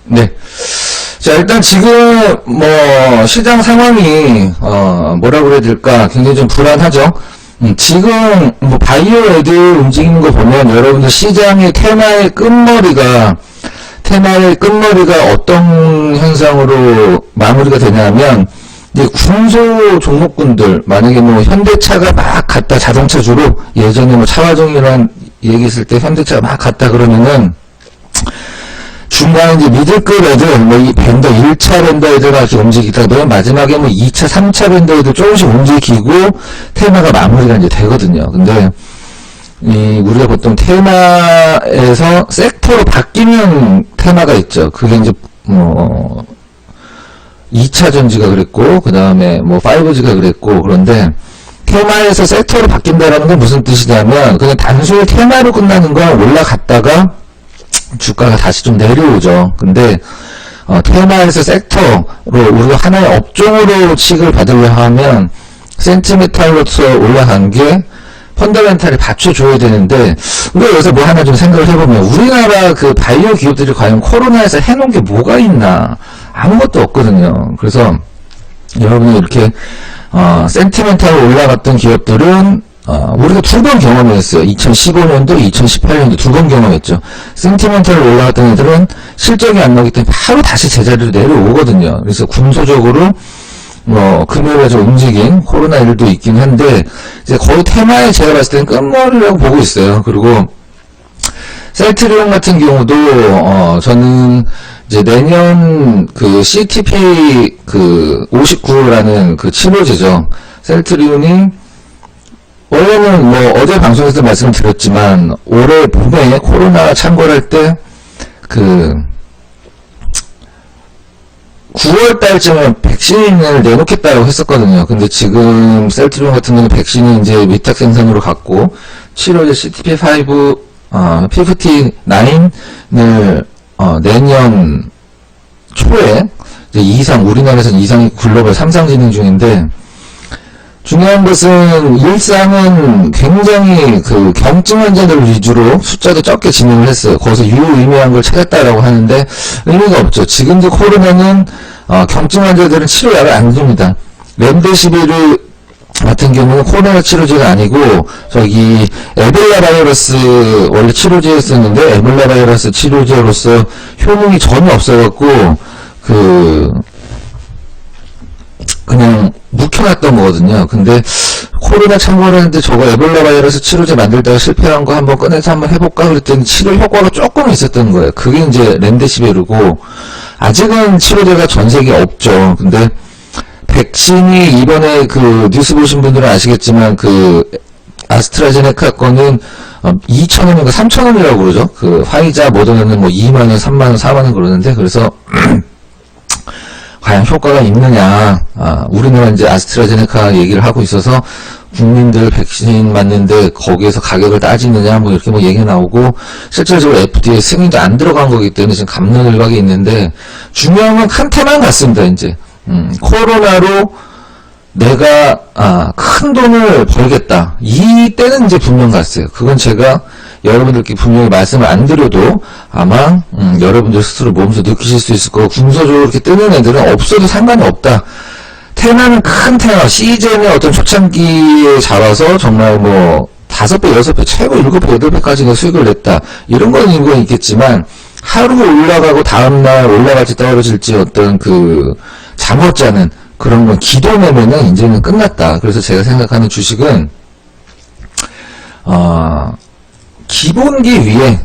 네. 자, 일단 지금 뭐 시장 상황이 뭐라 그래야 될까? 굉장히 좀 불안하죠. 지금 뭐 바이오 애들 움직이는 거 보면 여러분들 시장의 테마의 끝머리가 어떤 현상으로 마무리가 되냐면, 이제 군소 종목군들, 만약에 뭐 현대차가 막 갔다, 자동차주로 예전에 뭐 차화정이란 얘기 있을 때 현대차가 막 갔다 그러면은 중간에 이제 미들급 애들, 뭐 이 밴더 1차 밴더 애들 가지고 움직이다가 마지막에 뭐 2차, 3차 밴더 애들 조금씩 움직이고 테마가 마무리가 이제 되거든요. 근데 우리가 보통 테마에서 섹터로 바뀌는 테마가 있죠. 그게 이제 뭐 2차 전지가 그랬고, 그 다음에 뭐 5G가 그랬고, 그런데 테마에서 섹터로 바뀐다라는 건 무슨 뜻이냐면 그냥 단순히 테마로 끝나는 건 올라갔다가 주가가 다시 좀 내려오죠. 근데 테마에서 섹터로 우리가 하나의 업종으로 취급을 받으려 하면 센티멘탈로서 올라간 게 펀더멘탈이 받쳐줘야 되는데, 우리가 여기서 뭐 하나 좀 생각을 해보면 우리나라 그 바이오 기업들이 과연 코로나에서 해놓은 게 뭐가 있나? 아무것도 없거든요. 그래서 여러분이 이렇게 센티멘탈로 올라갔던 기업들은 우리가 두 번 경험했어요. 2015년도, 2018년도 두 번 경험했죠. 센티멘탈로 올라갔던 애들은 실적이 안 나오기 때문에 바로 다시 제자리로 내려오거든요. 그래서 군소적으로 금요일에 좀 움직인 코로나1도 있긴 한데, 이제 거의 테마에 제가 봤을 때는 끝머리라고 보고 있어요. 그리고 셀트리온 같은 경우도 저는 이제 내년 그 CTP 그 59라는 그 치료제죠. 셀트리온이 원래는 뭐 어제 방송에서 말씀드렸지만 올해 봄에 코로나 창궐할 때 그 9월 달쯤에 백신을 내놓겠다고 했었거든요. 근데 지금 셀트리온 같은 경우는 백신이 이제 위탁 생산으로 갔고, 치료제 CTP5, P59을, 내년 초에, 이제 우리나라에서는 이상이 글로벌 3상 진행 중인데, 중요한 것은 일상은 굉장히 그 경증 환자들 위주로 숫자도 적게 진행을 했어요. 거기서 유의미한 걸 찾았다라고 하는데 의미가 없죠. 지금도 코로나는 경증 환자들은 치료약을 안 줍니다. 렘데시비르 같은 경우는 코로나 치료제가 아니고 저기 에볼라 바이러스 원래 치료제였었는데 에볼라 바이러스 치료제로서 효능이 전혀 없어갖고 그냥 묵혀놨던 거거든요. 근데 코로나 참고하는데 저거 에볼라 바이러스 치료제 만들다가 실패한 거 한번 꺼내서 한번 해볼까 그랬더니 치료 효과가 조금 있었던 거예요. 그게 이제 렘데시비르고, 아직은 치료제가 전 세계에 없죠. 근데 백신이 이번에 그 뉴스 보신 분들은 아시겠지만 그 아스트라제네카 거는 2,000원인가 3,000원이라고 그러죠. 그 화이자 모더나는 뭐 2만원, 3만원, 4만원 그러는데, 그래서 과연 효과가 있느냐. 우리나라 이제 아스트라제네카 얘기를 하고 있어서 국민들 백신 맞는데 거기에서 가격을 따지느냐 뭐 이렇게 뭐 얘기가 나오고, 실질적으로 FDA 승인도 안 들어간 거기 때문에 지금 갑론을박이 있는데, 중요한 건 큰 테마는 같습니다. 이제 코로나로 내가 큰 돈을 벌겠다, 이 때는 이제 분명 갔어요. 그건 제가 여러분들께 분명히 말씀을 안 드려도 아마 여러분들 스스로 몸소 느끼실 수 있을 거고, 군소적으로 이렇게 뜨는 애들은 없어도 상관이 없다. 테마는 큰 테마, 시즌의 어떤 초창기에 잡아서 정말 뭐 5배, 6배, 최고 7배, 8배까지는 수익을 냈다, 이런 건 있겠지만 하루 올라가고 다음날 올라갈지 떨어질지 어떤 그 잠 못 자는 그런 건 기도 내면은 이제는 끝났다. 그래서 제가 생각하는 주식은 기본기 위에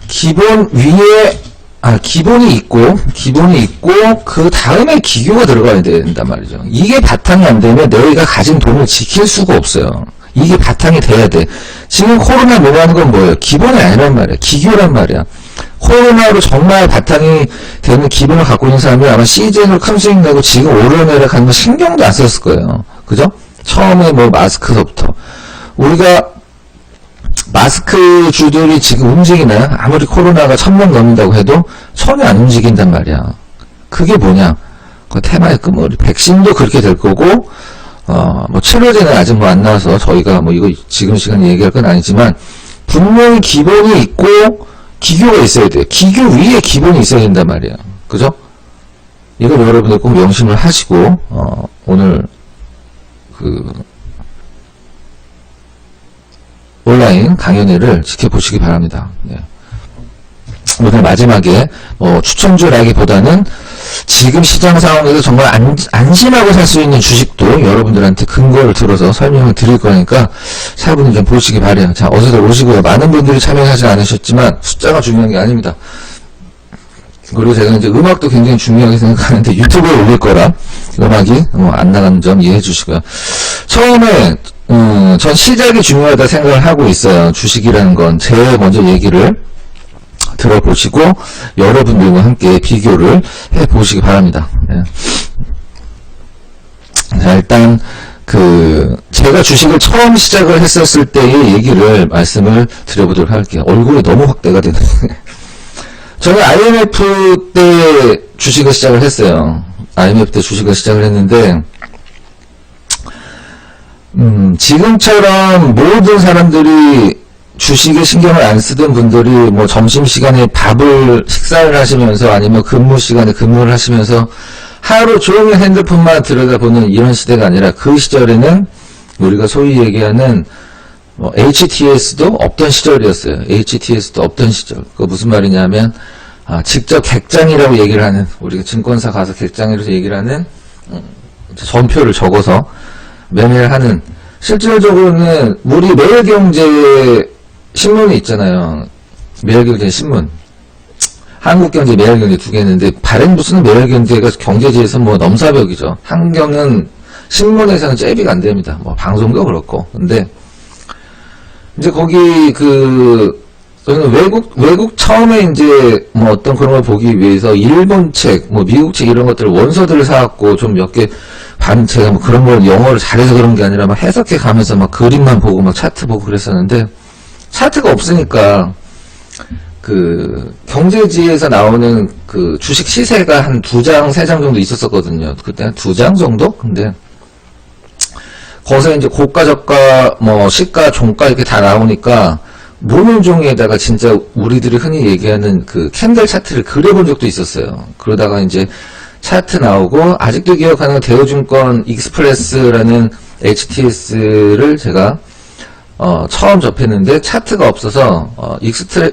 기본이 있고 그 다음에 기교가 들어가야 된단 말이죠. 이게 바탕이 안 되면 너희가 가진 돈을 지킬 수가 없어요. 이게 바탕이 돼야 돼. 지금 코로나 뭐라는 건 뭐예요? 기본이 아니란 말이야. 기교란 말이야. 코로나로 정말 바탕이 되는 기본을 갖고 있는 사람이 아마 시즌으로 큰 수익 내고 지금 오르내락 하는 거 신경도 안 썼을 거예요. 그죠? 처음에 뭐 마스크서부터. 우리가 마스크 주들이 지금 움직이나요? 아무리 코로나가 1,000명 넘는다고 해도 전혀 안 움직인단 말이야. 그게 뭐냐? 그 테마의 끝머리. 백신도 그렇게 될 거고, 뭐 치료제는 아직 뭐 안 나와서 저희가 뭐 이거 지금 시간에 얘기할 건 아니지만, 분명히 기본이 있고 기교가 있어야 돼요. 기교 위에 기본이 있어야 된단 말이에요. 그죠? 이걸 여러분들 꼭 명심을 하시고 오늘 온라인 강연회를 지켜보시기 바랍니다. 예. 오늘 마지막에 추천주라기보다는 지금 시장 상황에서 정말 안심하고 살 수 있는 주식도 여러분들한테 근거를 들어서 설명을 드릴 거니까 차분히 좀 보시기 바래요. 자, 어서들 오시고요. 많은 분들이 참여하지 않으셨지만 숫자가 중요한 게 아닙니다. 그리고 제가 이제 음악도 굉장히 중요하게 생각하는데 유튜브에 올릴 거라 음악이 안 나가는 점 이해해 주시고요. 처음에 전 시작이 중요하다 생각을 하고 있어요. 주식이라는 건 제일 먼저 얘기를 들어보시고 여러분들과 함께 비교를 해보시기 바랍니다. 예. 자, 일단 제가 주식을 처음 시작을 했었을 때의 얘기를 말씀을 드려보도록 할게요. 얼굴이 너무 확대가 되네. 저는 IMF 때 주식을 시작을 했어요. IMF 때 주식을 시작을 했는데 지금처럼 모든 사람들이 주식에 신경을 안 쓰던 분들이 점심시간에 식사를 하시면서 아니면 근무 시간에 근무를 하시면서 하루 종일 핸드폰만 들여다보는 이런 시대가 아니라 그 시절에는 우리가 소위 얘기하는 HTS도 없던 시절이었어요. HTS도 없던 시절. 그거 무슨 말이냐면 직접 객장이라고 얘기를 하는, 우리가 증권사 가서 객장이라고 얘기를 하는 전표를 적어서 매매를 하는, 실질적으로는 우리 매일경제 신문이 있잖아요. 매일경제 신문. 한국경제, 매일경제 두 개 있는데 바렌부스는 매일경제가 경제지에서 넘사벽이죠. 한경은 신문에서는 잽이가 안 됩니다. 방송도 그렇고. 근데 이제 거기 저는 외국 처음에 이제 어떤 그런 걸 보기 위해서 일본 책, 미국 책 이런 것들을 원서들을 사갖고 좀 몇 개 제가 그런 걸 영어를 잘해서 그런 게 아니라 해석해 가면서 그림만 보고 차트 보고 그랬었는데 차트가 없으니까 경제지에서 나오는 주식 시세가 한 2장, 3장 정도 있었었거든요. 그때 한 2장 정도? 근데 거기서 이제 고가, 저가, 시가, 종가 이렇게 다 나오니까 모는 종이에다가 진짜 우리들이 흔히 얘기하는 캔들 차트를 그려본 적도 있었어요. 그러다가 이제 차트 나오고 아직도 기억하는 대우증권 익스프레스라는 HTS를 제가 처음 접했는데 차트가 없어서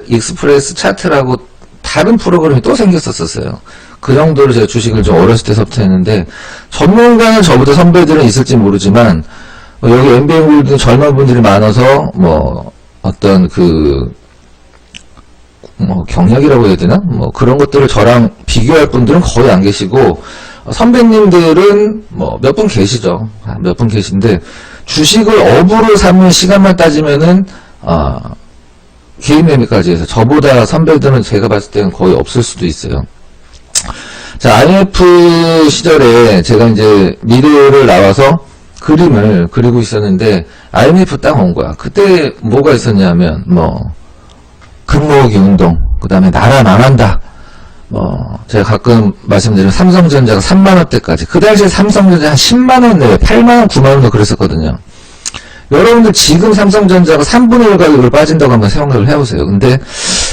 익스프레스 차트라고 다른 프로그램이 또 생겼었어요. 그 정도로 제가 주식을 좀 어렸을 때서부터 했는데 전문가는 저보다 선배들은 있을지 모르지만 여기 MBN골드 젊은 분들이 많아서 어떤 경력이라고 해야 되나? 그런 것들을 저랑 비교할 분들은 거의 안 계시고 선배님들은 몇 분 계시죠. 몇 분 계신데 주식을 업으로 삼는 시간만 따지면은 개인 매매까지 해서 저보다 선배들은 제가 봤을 때는 거의 없을 수도 있어요. 자, IMF 시절에 제가 이제 미래를 나와서 그림을 그리고 있었는데 IMF 딱 온 거야. 그때 뭐가 있었냐면 금모으기 운동, 그 다음에 나라 망한다. 제가 가끔 말씀드리면 삼성전자가 3만원대까지, 그 당시에 삼성전자 한 10만원 내외, 8만원, 9만원도 그랬었거든요. 여러분들 지금 삼성전자가 3분의 1 가격으로 빠진다고 한번 생각을 해보세요. 근데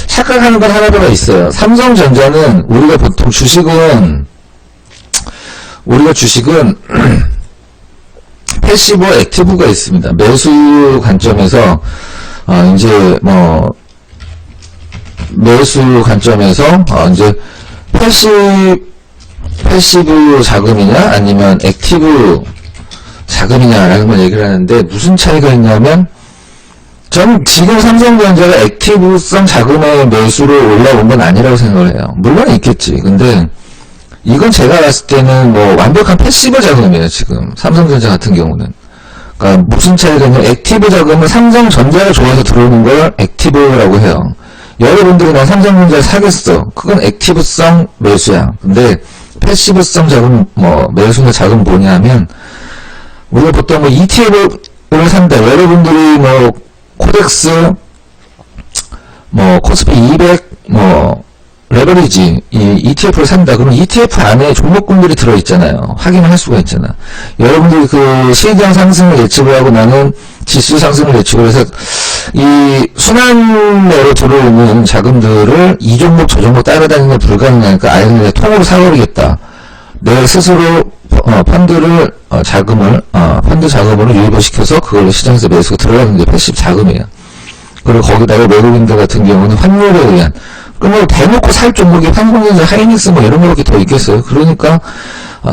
착각하는 건 하나가 있어요. 삼성전자는 우리가 보통 주식은 패시브와 액티브가 있습니다. 매수 관점에서 이제 매수 관점에서 이제 패시브 자금이냐 아니면 액티브 자금이냐라는 걸 얘기를 하는데 무슨 차이가 있냐면 전 지금 삼성전자가 액티브성 자금의 매수로 올라온 건 아니라고 생각을 해요. 물론 있겠지. 근데 이건 제가 봤을 때는 완벽한 패시브 자금이에요. 지금 삼성전자 같은 경우는. 그러니까 무슨 차이가 있냐면 액티브 자금은 삼성전자가 좋아서 들어오는 걸 액티브라고 해요. 여러분들이 난 삼성전자 사겠어. 그건 액티브성 매수야. 근데 패시브성 자금 매수나 자금 뭐냐면 우리가 보통 ETF를 산다. 여러분들이 코덱스 코스피 200 레버리지, 이 ETF를 산다. 그러면 ETF 안에 종목군들이 들어있잖아요. 확인을 할 수가 있잖아. 여러분들이 그 시장 상승을 예측을 하고 나는 지수 상승을 예측을 해서 이 순환매로 들어오는 자금들을 이 종목 저 종목 따라다니는 게 불가능하니까 아예 내 통으로 사버리겠다. 내 스스로 펀드를 자금을 펀드 자금으로 유입을 시켜서 그걸로 시장에서 매수가 들어가는 게 패시브 자금이에요. 그리고 거기다가 외국인들 같은 경우는 환율에 의한 그럼 대놓고 살 종목이 삼성전자, 하이닉스 뭐 이런 거밖에 더 있겠어요. 그러니까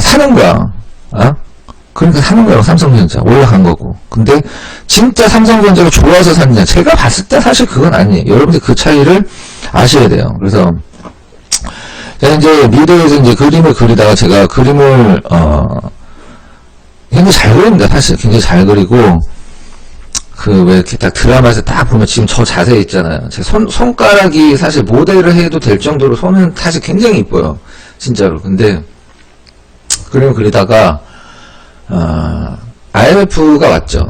사는 거야. 그러니까 사는 거라고. 삼성전자 올라간 거고. 근데 진짜 삼성전자가 좋아서 샀냐? 제가 봤을 때 사실 그건 아니에요. 여러분들 그 차이를 아셔야 돼요. 그래서 제가 이제 미래에서 이제 그림을 그리다가 제가 그림을 굉장히 잘 그립니다. 사실 굉장히 잘 그리고 그 왜 이렇게 딱 드라마에서 딱 보면 지금 저 자세 있잖아요. 제 손가락이 사실 모델을 해도 될 정도로 손은 사실 굉장히 이뻐요. 진짜로. 근데 그림을 그리다가 IMF가 왔죠.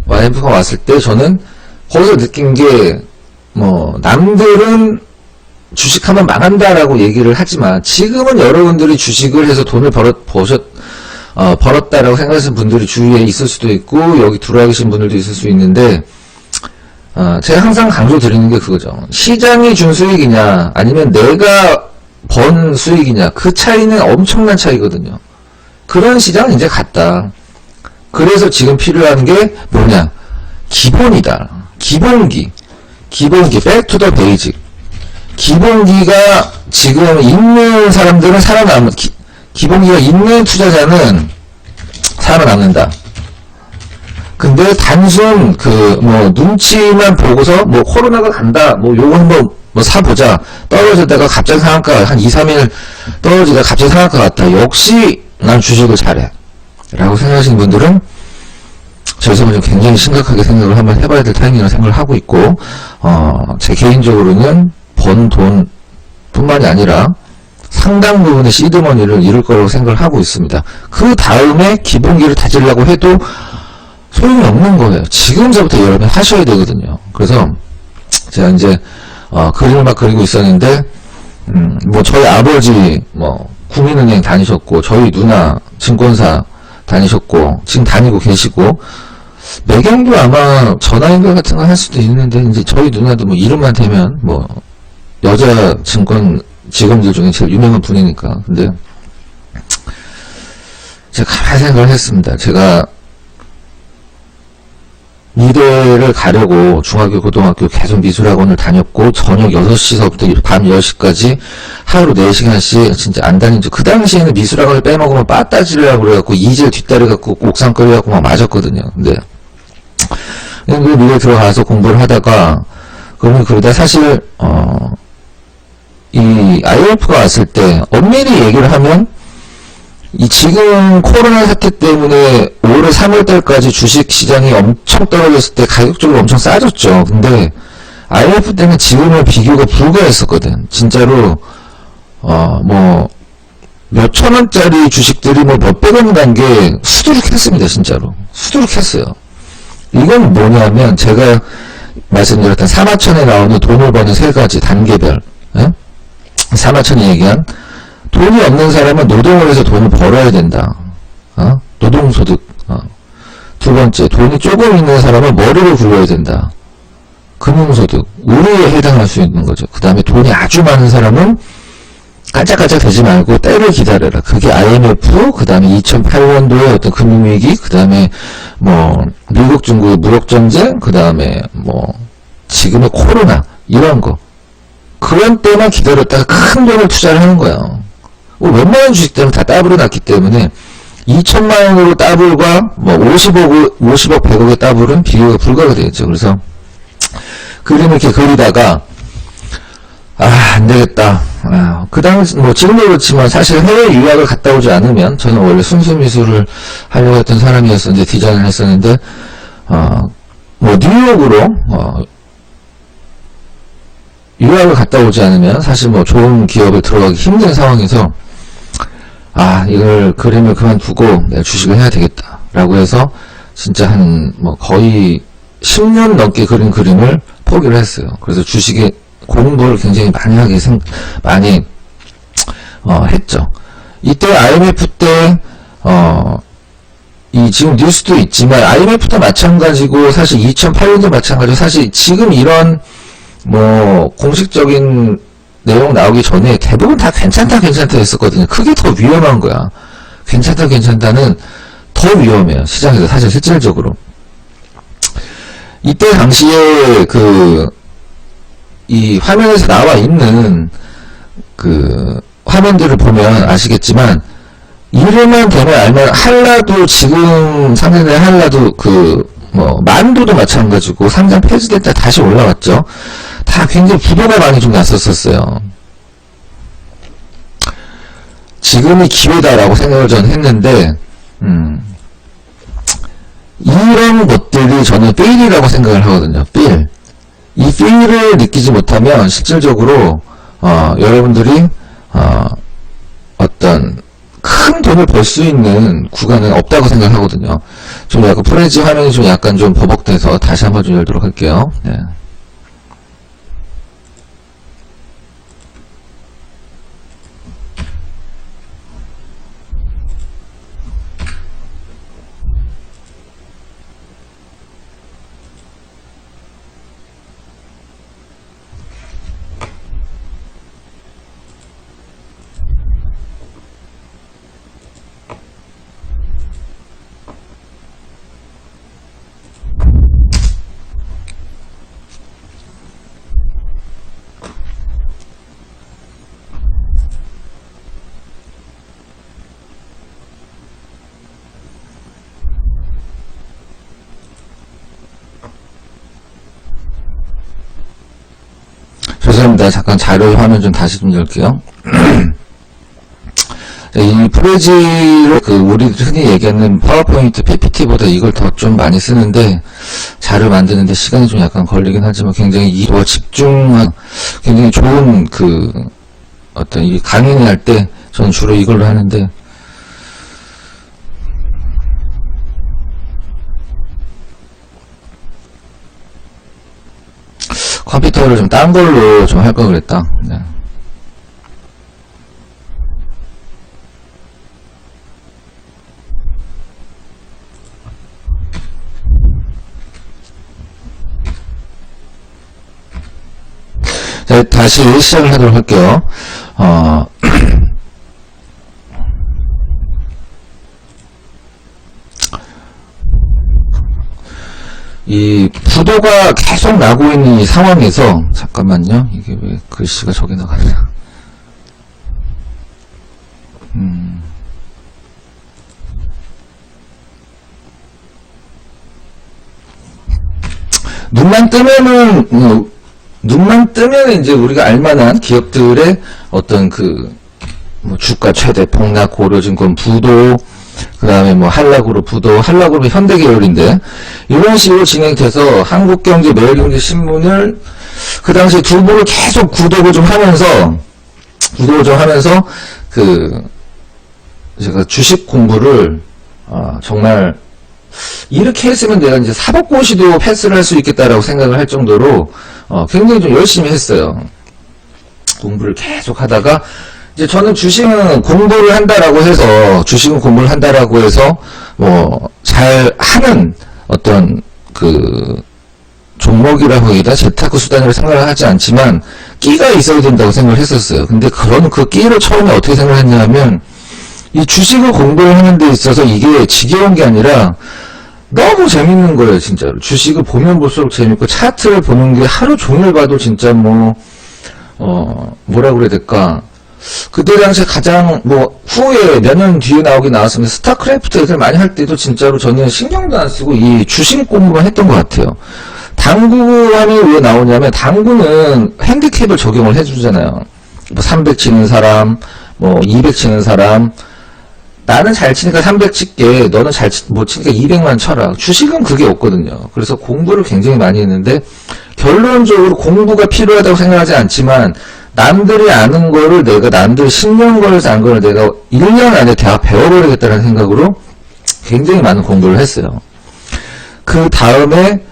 IMF가 왔을 때 저는 거기서 느낀 게 뭐 남들은 주식하면 망한다라고 얘기를 하지만 지금은 여러분들이 주식을 해서 돈을 벌었다라고 생각하시는 분들이 주위에 있을 수도 있고 여기 들어와 계신 분들도 있을 수 있는데 제가 항상 강조 드리는 게 그거죠. 시장이 준 수익이냐 아니면 내가 번 수익이냐 그 차이는 엄청난 차이거든요. 그런 시장은 이제 갔다. 그래서 지금 필요한 게 뭐냐? 기본이다. 기본기, back to the basic. 기본기가 지금 있는 사람들은 살아남는, 기본기가 있는 투자자는 살아남는다. 근데 단순 눈치만 보고서 코로나가 간다, 요거 한번 사보자. 떨어졌다가 갑자기 상한가 한 2, 3일 떨어지다가 갑자기 상한가 갔다. 역시 난 주식을 잘해. 라고 생각하시는 분들은 저에서 좀 굉장히 심각하게 생각을 한번 해봐야 될 타이밍이라고 생각을 하고 있고, 제 개인적으로는 번 돈 뿐만이 아니라 상당 부분의 시드머니를 잃을 거라고 생각을 하고 있습니다. 그 다음에 기본기를 다지려고 해도 소용이 없는 거예요. 지금서부터 여러분 하셔야 되거든요. 그래서 제가 이제 그림을 막 그리고 있었는데 저희 아버지 국민은행 다니셨고 저희 누나 증권사 다니셨고 지금 다니고 계시고 매경도 아마 전화연결 같은 거 할 수도 있는데 이제 저희 누나도 이름만 대면 여자 증권 직원들 중에 제일 유명한 분이니까. 근데 제가 가만히 생각을 했습니다. 제가 미대를 가려고 중학교, 고등학교 계속 미술학원을 다녔고 저녁 6시서부터 밤 10시까지 하루 4시간씩 진짜 안 다닌 그 당시에는 미술학원을 빼먹으면 빠따지려고 그래갖고 이질 뒷다리 갖고 옥상거리 갖고 막 맞았거든요. 근데 그 미대 들어가서 공부를 하다가 그러다 사실 이 IMF가 왔을 때 엄밀히 얘기를 하면 이 지금 코로나 사태 때문에 올해 3월달까지 주식시장이 엄청 떨어졌을 때 가격적으로 엄청 싸졌죠. 근데 IMF 때는 지금은 비교가 불가했었거든. 진짜로 몇천 원짜리 주식들이 몇백 원 간 게 수두룩했습니다. 진짜로 수두룩했어요. 이건 뭐냐면 제가 말씀드렸던 사마천에 나오는 돈을 버는 세 가지 단계별, 사마천이 얘기한 돈이 없는 사람은 노동을 해서 돈을 벌어야 된다. 노동소득. 두 번째, 돈이 조금 있는 사람은 머리를 굴려야 된다. 금융소득. 의료에 해당할 수 있는 거죠. 그 다음에 돈이 아주 많은 사람은 까짝까짝 되지 말고 때를 기다려라. 그게 IMF, 그 다음에 2008년도에 어떤 금융위기, 그 다음에 미국 중국의 무역전쟁, 그 다음에 지금의 코로나, 이런 거. 그런 때만 기다렸다가 큰 돈을 투자를 하는 거예요. 웬만한 주식들은 다 따블을 났기 때문에 2천만 원으로 따블과 50억, 100억의 따블은 비교가 불가가 되겠죠. 그래서 그림을 이렇게 그리다가 안 되겠다. 그 당시 지금도 그렇지만 사실 해외 유학을 갔다 오지 않으면 저는 원래 순수 미술을 하려고 했던 사람이어서 이제 디자인을 했었는데 뉴욕으로 유학을 갔다 오지 않으면 사실 좋은 기업에 들어가기 힘든 상황에서 이걸 그림을 그만두고 내가 주식을 해야 되겠다 라고 해서 진짜 한 거의 10년 넘게 그린 그림을 포기를 했어요. 그래서 주식에 공부를 굉장히 많이 많이 했죠. 이때 IMF 때 지금 뉴스도 있지만 IMF도 마찬가지고 사실 2008년도 마찬가지고 사실 지금 이런 공식적인 내용 나오기 전에 대부분 다 괜찮다 했었거든요. 그게 더 위험한 거야. 괜찮다는 더 위험해요. 시장에서 사실 실질적으로. 이때 당시에 이 화면에서 나와 있는 화면들을 보면 아시겠지만 이름만 되면 알면 한라도 지금 상장된 한라도 만두도 마찬가지고 상장 폐지될 때 다시 올라왔죠. 다 굉장히 부도가 많이 좀 났었어요. 지금이 기회다라고 생각을 전 했는데 이런 것들이 저는 페일이라고 생각을 하거든요. 페일. 이 페일을 느끼지 못하면 실질적으로 여러분들이 어떤 큰 돈을 벌 수 있는 구간은 없다고 생각하거든요. 좀 약간 프레지 화면이 좀 약간 좀 버벅돼서 다시 한번 좀 열도록 할게요. 네. 죄송합니다. 잠깐 자료 화면 좀 다시 좀 열게요. 이 프레지를 우리 흔히 얘기하는 파워포인트 PPT보다 이걸 더 좀 많이 쓰는데 자료 만드는데 시간이 좀 약간 걸리긴 하지만 굉장히 집중한 굉장히 좋은 어떤 이 강의를 할 때 저는 주로 이걸로 하는데 컴퓨터를 좀 딴 걸로 좀 할 걸 그랬다. 네. 자, 다시 시작을 하도록 할게요. 이 부도가 계속 나고 있는 이 상황에서 잠깐만요. 이게 왜 글씨가 저기 나가냐. 눈만 뜨면 이제 우리가 알만한 기업들의 어떤 주가 최대 폭락, 고려증권 부도, 그 다음에 한라그룹 부도, 한라그룹이 현대계열인데, 이런 식으로 진행돼서 한국경제, 매일경제신문을 그 당시에 두부를 계속 구독을 좀 하면서, 제가 주식 공부를, 정말, 이렇게 했으면 내가 이제 사법고시도 패스를 할 수 있겠다라고 생각을 할 정도로, 굉장히 좀 열심히 했어요. 공부를 계속 하다가, 이제 저는 주식은 공부를 한다라고 해서, 잘 하는 어떤 종목이라고 하기다 재테크 수단이라고 생각을 하지 않지만, 끼가 있어야 된다고 생각을 했었어요. 근데 그 끼를 처음에 어떻게 생각을 했냐면, 이 주식을 공부를 하는 데 있어서 이게 지겨운 게 아니라, 너무 재밌는 거예요, 진짜로. 주식을 보면 볼수록 재밌고, 차트를 보는 게 하루 종일 봐도 진짜 뭐라 그래야 될까. 그때 당시에 가장, 후에 몇 년 뒤에 나왔으면, 스타크래프트 애들 많이 할 때도 진짜로 저는 신경도 안 쓰고 이 주식 공부만 했던 것 같아요. 당구함이 왜 나오냐면, 당구는 핸디캡을 적용을 해주잖아요. 300 치는 사람, 200 치는 사람, 나는 잘 치니까 300 칠게, 너는 못 치니까 200만 쳐라. 주식은 그게 없거든요. 그래서 공부를 굉장히 많이 했는데, 결론적으로 공부가 필요하다고 생각하지 않지만, 남들이 아는 거를 남들이 10년 걸려서 안 거를 내가 1년 안에 다 배워버리겠다는 생각으로 굉장히 많은 공부를 했어요. 그 다음에,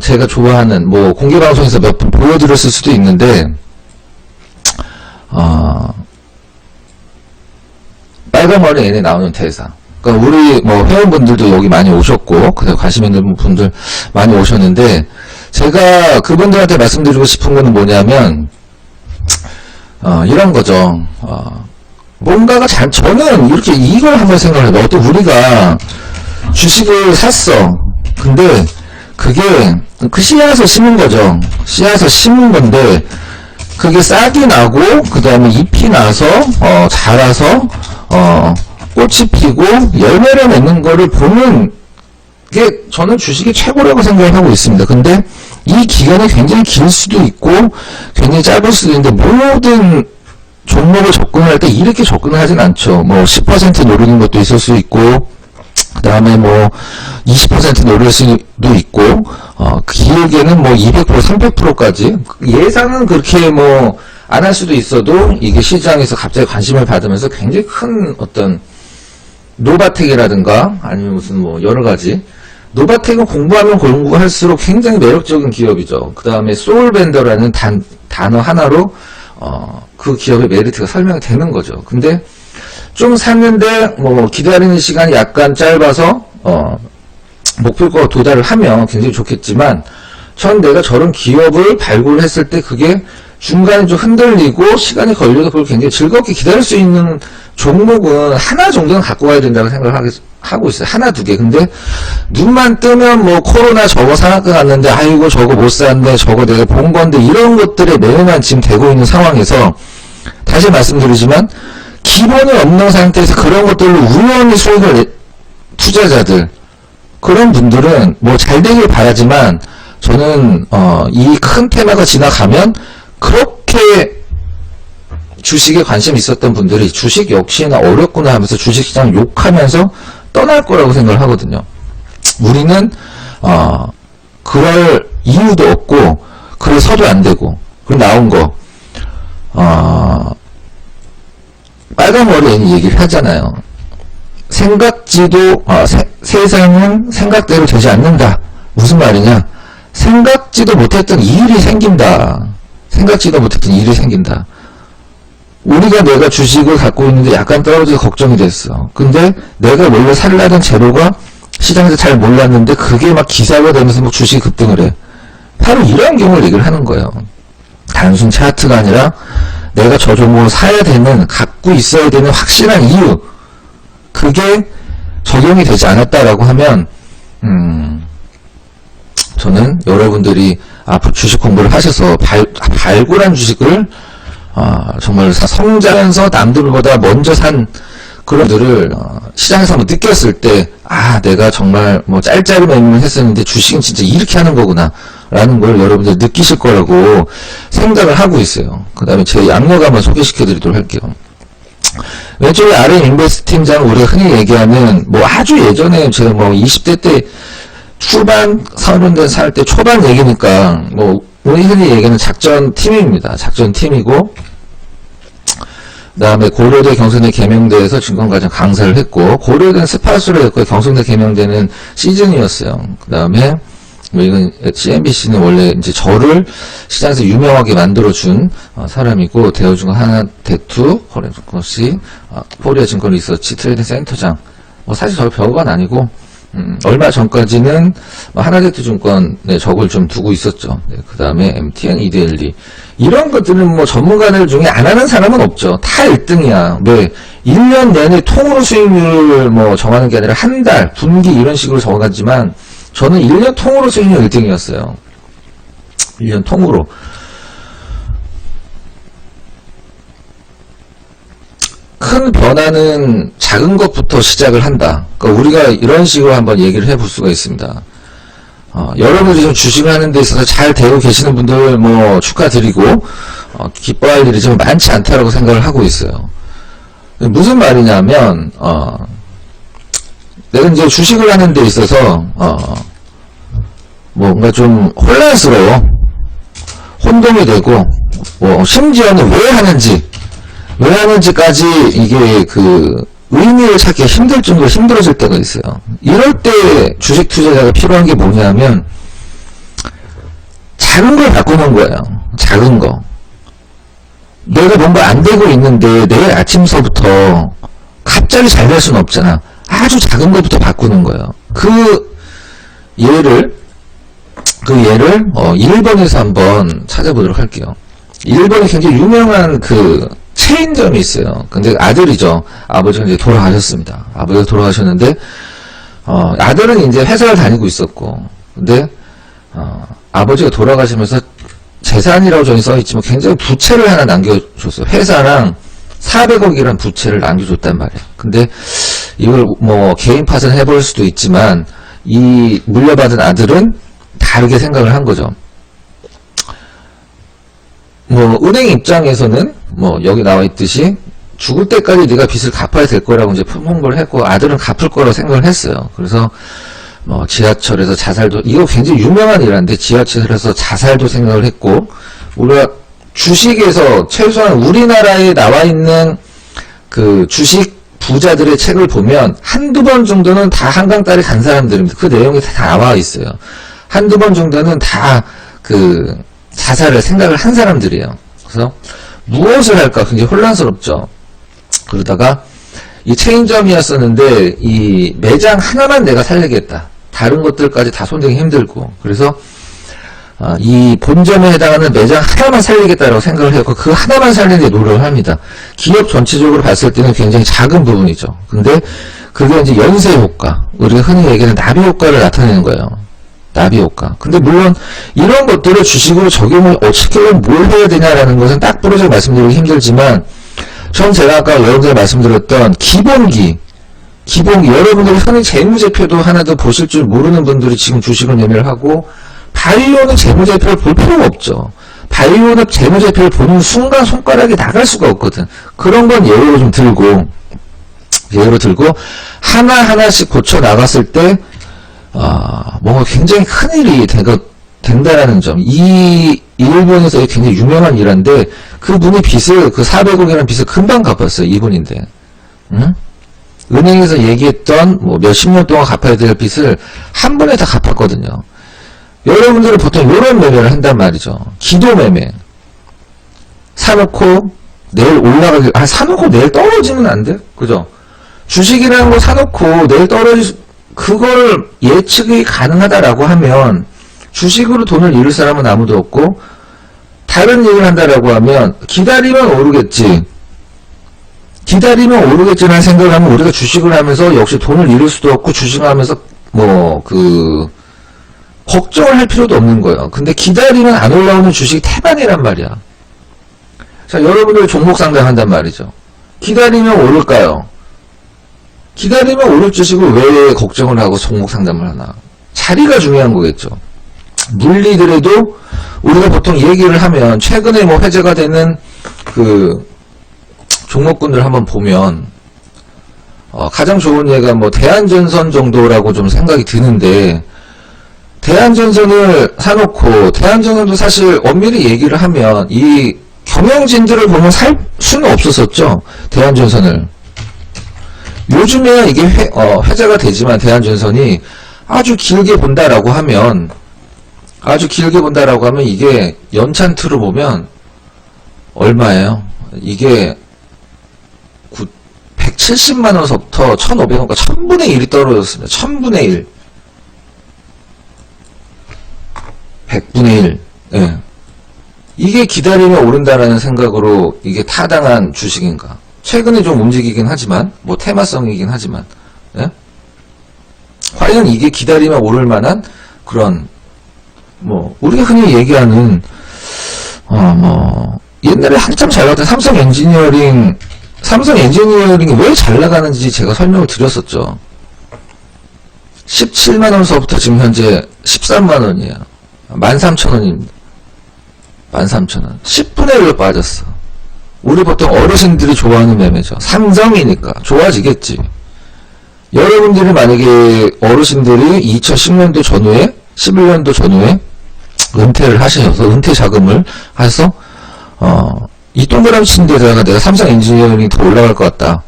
제가 좋아하는, 뭐, 공개방송에서 몇 번 보여드렸을 수도 있는데, 빨간머리 애니 나오는 대사. 그러니까 우리 뭐 회원분들도 여기 많이 오셨고, 그래서 관심 있는 분들 많이 오셨는데, 제가 그분들한테 말씀드리고 싶은 거는 뭐냐면, 이런 거죠. 뭔가가 저는 이렇게 이걸 한번 생각을 해봐. 어떤 우리가 주식을 샀어. 근데 그게 그 씨앗을 심은 거죠. 씨앗을 심은 건데, 그게 싹이 나고, 그 다음에 잎이 나서, 자라서, 꽃이 피고, 열매를 맺는 거를 보는 게 저는 주식이 최고라고 생각을 하고 있습니다. 근데 이 기간이 굉장히 길 수도 있고, 굉장히 짧을 수도 있는데, 모든 종목을 접근할 때 이렇게 접근을 하진 않죠. 뭐, 10% 노리는 것도 있을 수 있고, 그 다음에 뭐, 20% 노릴 수도 있고, 길게는 뭐 200%, 300%까지. 예상은 그렇게 뭐, 안 할 수도 있어도, 이게 시장에서 갑자기 관심을 받으면서 굉장히 큰 어떤, 노바텍이라든가, 아니면 무슨 뭐, 여러 가지. 노바텍은 공부하면 공부할수록 굉장히 매력적인 기업이죠. 그 다음에 소울밴더라는 단어 하나로, 그 기업의 메리트가 설명이 되는 거죠. 근데, 좀 샀는데 뭐 기다리는 시간이 약간 짧아서 목표가 도달을 하면 굉장히 좋겠지만 전 내가 저런 기업을 발굴했을 때 그게 중간에 좀 흔들리고 시간이 걸려도 그걸 굉장히 즐겁게 기다릴 수 있는 종목은 하나 정도는 갖고 가야 된다고 생각을 하고 있어요. 하나 두 개. 근데 눈만 뜨면 뭐 코로나 저거 상한가 갔는데 아이고 저거 못 샀네 저거 내가 본 건데 이런 것들에 매매만 지금 되고 있는 상황에서 다시 말씀드리지만 기본이 없는 상태에서 그런 것들로 우연히 수익을 투자자들 그런 분들은 뭐 잘 되길 바라지만 저는 이 큰 테마가 지나가면 그렇게 주식에 관심 있었던 분들이 주식 역시나 어렵구나 하면서 주식시장 욕하면서 떠날 거라고 생각을 하거든요. 우리는 그럴 이유도 없고 그래서도 안 되고 그리고 나온 거 빨간 머리 애니 얘기를 하잖아요. 생각지도 세상은 생각대로 되지 않는다. 무슨 말이냐? 생각지도 못했던 일이 생긴다. 생각지도 못했던 일이 생긴다. 우리가 내가 주식을 갖고 있는데 약간 떨어져서 걱정이 됐어. 근데 내가 원래 살라던 재료가 시장에서 잘 몰랐는데 그게 막 기사가 되면서 뭐 주식이 급등을 해. 바로 이런 경우를 얘기를 하는 거예요. 단순 차트가 아니라 내가 저 종목을 사야 되는, 갖고 있어야 되는 확실한 이유, 그게 적용이 되지 않았다라고 하면, 저는 여러분들이 앞으로 주식 공부를 하셔서 발굴한 주식을, 정말 성장하면서 남들보다 먼저 산 그런 들을 시장에서 한번 느꼈을 때, 내가 정말 뭐 짤짤이 매매를 했었는데 주식은 진짜 이렇게 하는 거구나. 라는 걸 여러분들 느끼실 거라고 생각을 하고 있어요. 그 다음에 제 양력 한번 소개시켜 드리도록 할게요. 왼쪽에 RM 인베스트 팀장은 우리가 흔히 얘기하는, 뭐 아주 예전에 제가 뭐 20대 때 초반, 30대 살 때 초반 얘기니까, 뭐 우리 흔히 얘기하는 작전 팀입니다. 작전 팀이고, 그 다음에 고려대 경성대 계명대에서 증권과정 강사를 했고, 고려대는 스파수를 했고, 경성대 계명대는 시즌이었어요. 그 다음에 뭐 이건 CNBC는 원래 이제 저를 시장에서 유명하게 만들어준 사람이고, 대우증권 하나대투 코리아증권C 코리아증권 리서치 트레이딩 센터장. 뭐 사실 저 별건 아니고, 얼마 전까지는 하나대투증권에 적을 좀 두고 있었죠. 네, 그 다음에 MTN, EDLD 이런 것들은 뭐 전문가들 중에 안 하는 사람은 없죠. 다 1등이야. 왜? 1년 내내 통으로 수익률을 뭐 정하는 게 아니라 한 달, 분기 이런 식으로 정하지만 저는 1년 통으로 수익률 1등이었어요. 1년 통으로. 큰 변화는 작은 것부터 시작을 한다. 그러니까 우리가 이런 식으로 한번 얘기를 해볼 수가 있습니다. 여러분들이 좀 주식을 하는 데 있어서 잘 되고 계시는 분들 뭐 축하드리고, 기뻐할 일이 좀 많지 않다라고 생각을 하고 있어요. 무슨 말이냐면, 내가 이제 주식을 하는 데 있어서, 뭔가 좀 혼란스러워. 혼동이 되고, 뭐, 심지어는 왜 하는지까지 이게 의미를 찾기 힘들 정도로 힘들어질 때가 있어요. 이럴 때 주식 투자자가 필요한 게 뭐냐면, 작은 걸 바꾸는 거예요. 작은 거. 내가 뭔가 안 되고 있는데 내일 아침서부터 갑자기 잘 될 수는 없잖아. 아주 작은 것부터 바꾸는 거예요. 그 예를 일본에서 한번 찾아보도록 할게요. 일본에 굉장히 유명한 그 체인점이 있어요. 근데 아들이죠. 아버지가 이제 돌아가셨습니다. 아버지가 돌아가셨는데, 아들은 이제 회사를 다니고 있었고, 근데, 아버지가 돌아가시면서 재산이라고 저기 써있지만 굉장히 부채를 하나 남겨줬어요. 회사랑 400억이란 부채를 남겨줬단 말이에요. 근데 이걸 뭐 개인 파산 해볼 수도 있지만, 이 물려받은 아들은 다르게 생각을 한 거죠. 뭐 은행 입장에서는 뭐 여기 나와 있듯이 죽을 때까지 네가 빚을 갚아야 될 거라고 이제 홍보를 했고, 아들은 갚을 거라고 생각을 했어요. 그래서 뭐 지하철에서 자살도, 이거 굉장히 유명한 일인데 지하철에서 자살도 생각을 했고, 우리가 주식에서 최소한 우리나라에 나와 있는 그 주식 부자들의 책을 보면 한두 번 정도는 다 한강딸에 간 사람들입니다. 그 내용이 다 나와 있어요. 한두 번 정도는 다 그 자살을 생각을 한 사람들이에요. 그래서 무엇을 할까 굉장히 혼란스럽죠. 그러다가 이 체인점이었었는데 이 매장 하나만 내가 살리겠다. 다른 것들까지 다 손대기 힘들고, 그래서 이 본점에 해당하는 매장 하나만 살리겠다라고 생각을 했고, 그 하나만 살리는 데 노력을 합니다. 기업 전체적으로 봤을 때는 굉장히 작은 부분이죠. 근데 그게 이제 연쇄 효과, 우리가 흔히 얘기하는 나비 효과를 나타내는 거예요. 나비 효과. 근데 물론 이런 것들을 주식으로 적용을 어떻게 하면 뭘 해야 되냐라는 것은 딱 부러져 말씀드리기 힘들지만, 전 제가 아까 여러분들 말씀드렸던 기본기, 여러분들이 흔히 재무제표도 하나도 보실 줄 모르는 분들이 지금 주식을 매매를 하고, 바이오는 재무제표를 볼 필요가 없죠. 바이오는 재무제표를 보는 순간 손가락이 나갈 수가 없거든. 그런 건 예로 들고 하나하나씩 고쳐 나갔을 때 뭔가 굉장히 큰일이 된다라는 점. 이 일본에서 굉장히 유명한 일인데, 그분이 빚을, 그 400억이라는 빚을 금방 갚았어요. 이분인데. 응? 은행에서 얘기했던 뭐 몇십 년 동안 갚아야 될 빚을 한 번에 다 갚았거든요. 여러분들은 보통 이런 매매를 한단 말이죠. 기도 매매. 사놓고 내일 올라가기, 사놓고 내일 떨어지면 안 돼? 그죠? 주식이라는 거 사놓고 내일 그걸 예측이 가능하다라고 하면, 주식으로 돈을 잃을 사람은 아무도 없고, 다른 일을 한다라고 하면 기다리면 오르겠지. 기다리면 오르겠지라는 생각을 하면, 우리가 주식을 하면서 역시 돈을 잃을 수도 없고, 주식을 하면서 걱정을 할 필요도 없는 거예요. 근데 기다리면 안 올라오는 주식이 태반이란 말이야. 자, 여러분들 종목 상담한단 말이죠. 기다리면 오를까요? 기다리면 오를 주식을 왜 걱정을 하고 종목 상담을 하나? 자리가 중요한 거겠죠. 물리더라도 우리가 보통 얘기를 하면, 최근에 뭐 회자가 되는 그 종목군들 한번 보면 가장 좋은 예가 뭐 대한전선 정도라고 좀 생각이 드는데, 대한전선을 사놓고, 대한전선도 사실 엄밀히 얘기를 하면 이 경영진들을 보면 살 수는 없었었죠. 대한전선을. 요즘에야 이게 회자가 되지만, 대한전선이 아주 길게 본다라고 하면 이게 연찬트로 보면 얼마예요? 이게 170만원서부터 1,500원까지 1000분의 1이 떨어졌습니다. 1000분의 1. 100분의 1. 예. 이게 기다리면 오른다라는 생각으로 이게 타당한 주식인가? 최근에 좀 움직이긴 하지만, 뭐 테마성이긴 하지만, 예? 과연 이게 기다리면 오를 만한 그런, 뭐 우리가 흔히 얘기하는 옛날에 한참 잘 나갔던 삼성 엔지니어링이 왜 잘 나가는지 제가 설명을 드렸었죠. 17만원서부터 지금 현재 13만원이에요. 13,000원입니다. 13,000원. 10분의 1로 빠졌어. 우리 보통 어르신들이 좋아하는 매매죠. 삼성이니까 좋아지겠지. 여러분들이 만약에 어르신들이 2010년도 전후에, 11년도 전후에 은퇴를 하셔서, 은퇴 자금을 해서 이 동그라미 친 데다가 내가 삼성 엔지니어링이 더 올라갈 것 같다.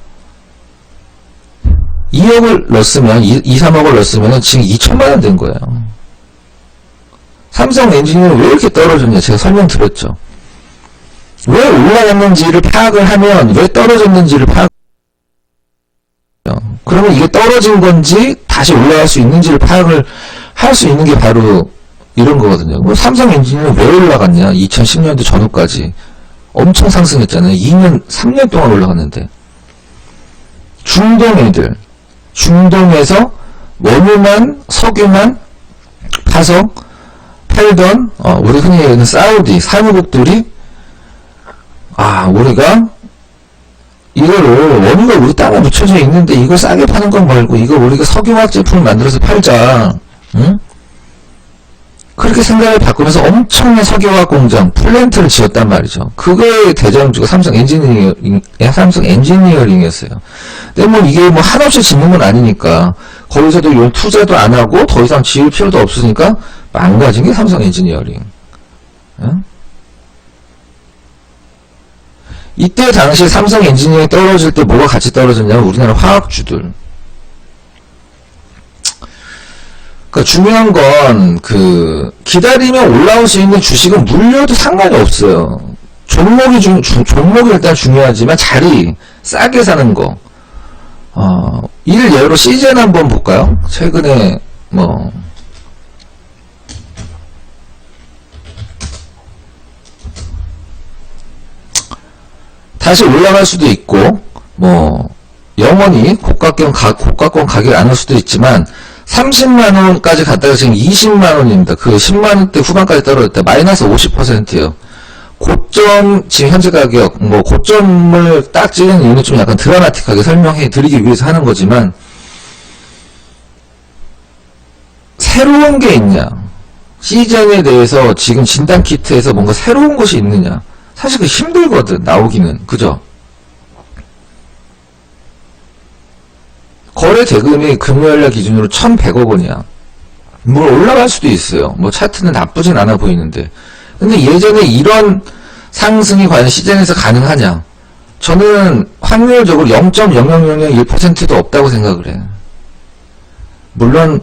2억을 넣었으면, 2, 3억을 넣었으면 지금 2천만원 된 거예요. 삼성 엔지니어링 왜 이렇게 떨어졌냐? 제가 설명드렸죠. 왜 올라갔는지를 파악을 하면 왜 떨어졌는지를 그러면 이게 떨어진 건지 다시 올라갈 수 있는지를 파악을 할 수 있는 게 바로 이런 거거든요. 뭐 삼성 엔지니어링 왜 올라갔냐? 2010년도 전후까지 엄청 상승했잖아요. 2년, 3년 동안 올라갔는데. 중동 애들, 중동에서 원유만, 석유만 파서 팔던, 우리 흔히 얘기하는 사우디, 산유국들이, 우리가 이거를, 원유가 우리 땅에 묻혀져 있는데 이걸 싸게 파는 건 말고, 이거 우리가 석유화학 제품을 만들어서 팔자. 응? 그렇게 생각을 바꾸면서 엄청난 석유화학 공장, 플랜트를 지었단 말이죠. 그거의 대장주가 삼성 엔지니어링이었어요. 근데 뭐 이게 뭐 한없이 짓는 건 아니니까, 거기서도 용 투자도 안 하고 더 이상 지을 필요도 없으니까 망가진 게 삼성 엔지니어링. 응? 이때 당시 삼성 엔지니어링 떨어질 때 뭐가 같이 떨어졌냐면 우리나라 화학주들. 그러니까 중요한 건 기다리면 올라올 수 있는 주식은 물려도 상관이 없어요. 종목이 일단 중요하지만 자리 싸게 사는 거. 예로 시즌 한번 볼까요? 최근에 다시 올라갈 수도 있고 영원히 고가권 가격이 안 올 수도 있지만 30만원까지 갔다가 지금 20만원입니다. 그 10만원대 후반까지 떨어졌다. 마이너스 50%예요. 고점, 지금 현재 가격, 고점을 딱 찍은 이유는 좀 약간 드라마틱하게 설명해 드리기 위해서 하는 거지만, 새로운 게 있냐? 시즌에 대해서 지금 진단키트에서 뭔가 새로운 것이 있느냐? 사실 그 힘들거든, 나오기는. 그죠? 거래 대금이 금요일날 기준으로 1,100억 원이야. 올라갈 수도 있어요. 차트는 나쁘진 않아 보이는데. 근데 예전에 이런 상승이 과연 시장에서 가능하냐? 저는 확률적으로 0.0001%도 없다고 생각을 해. 물론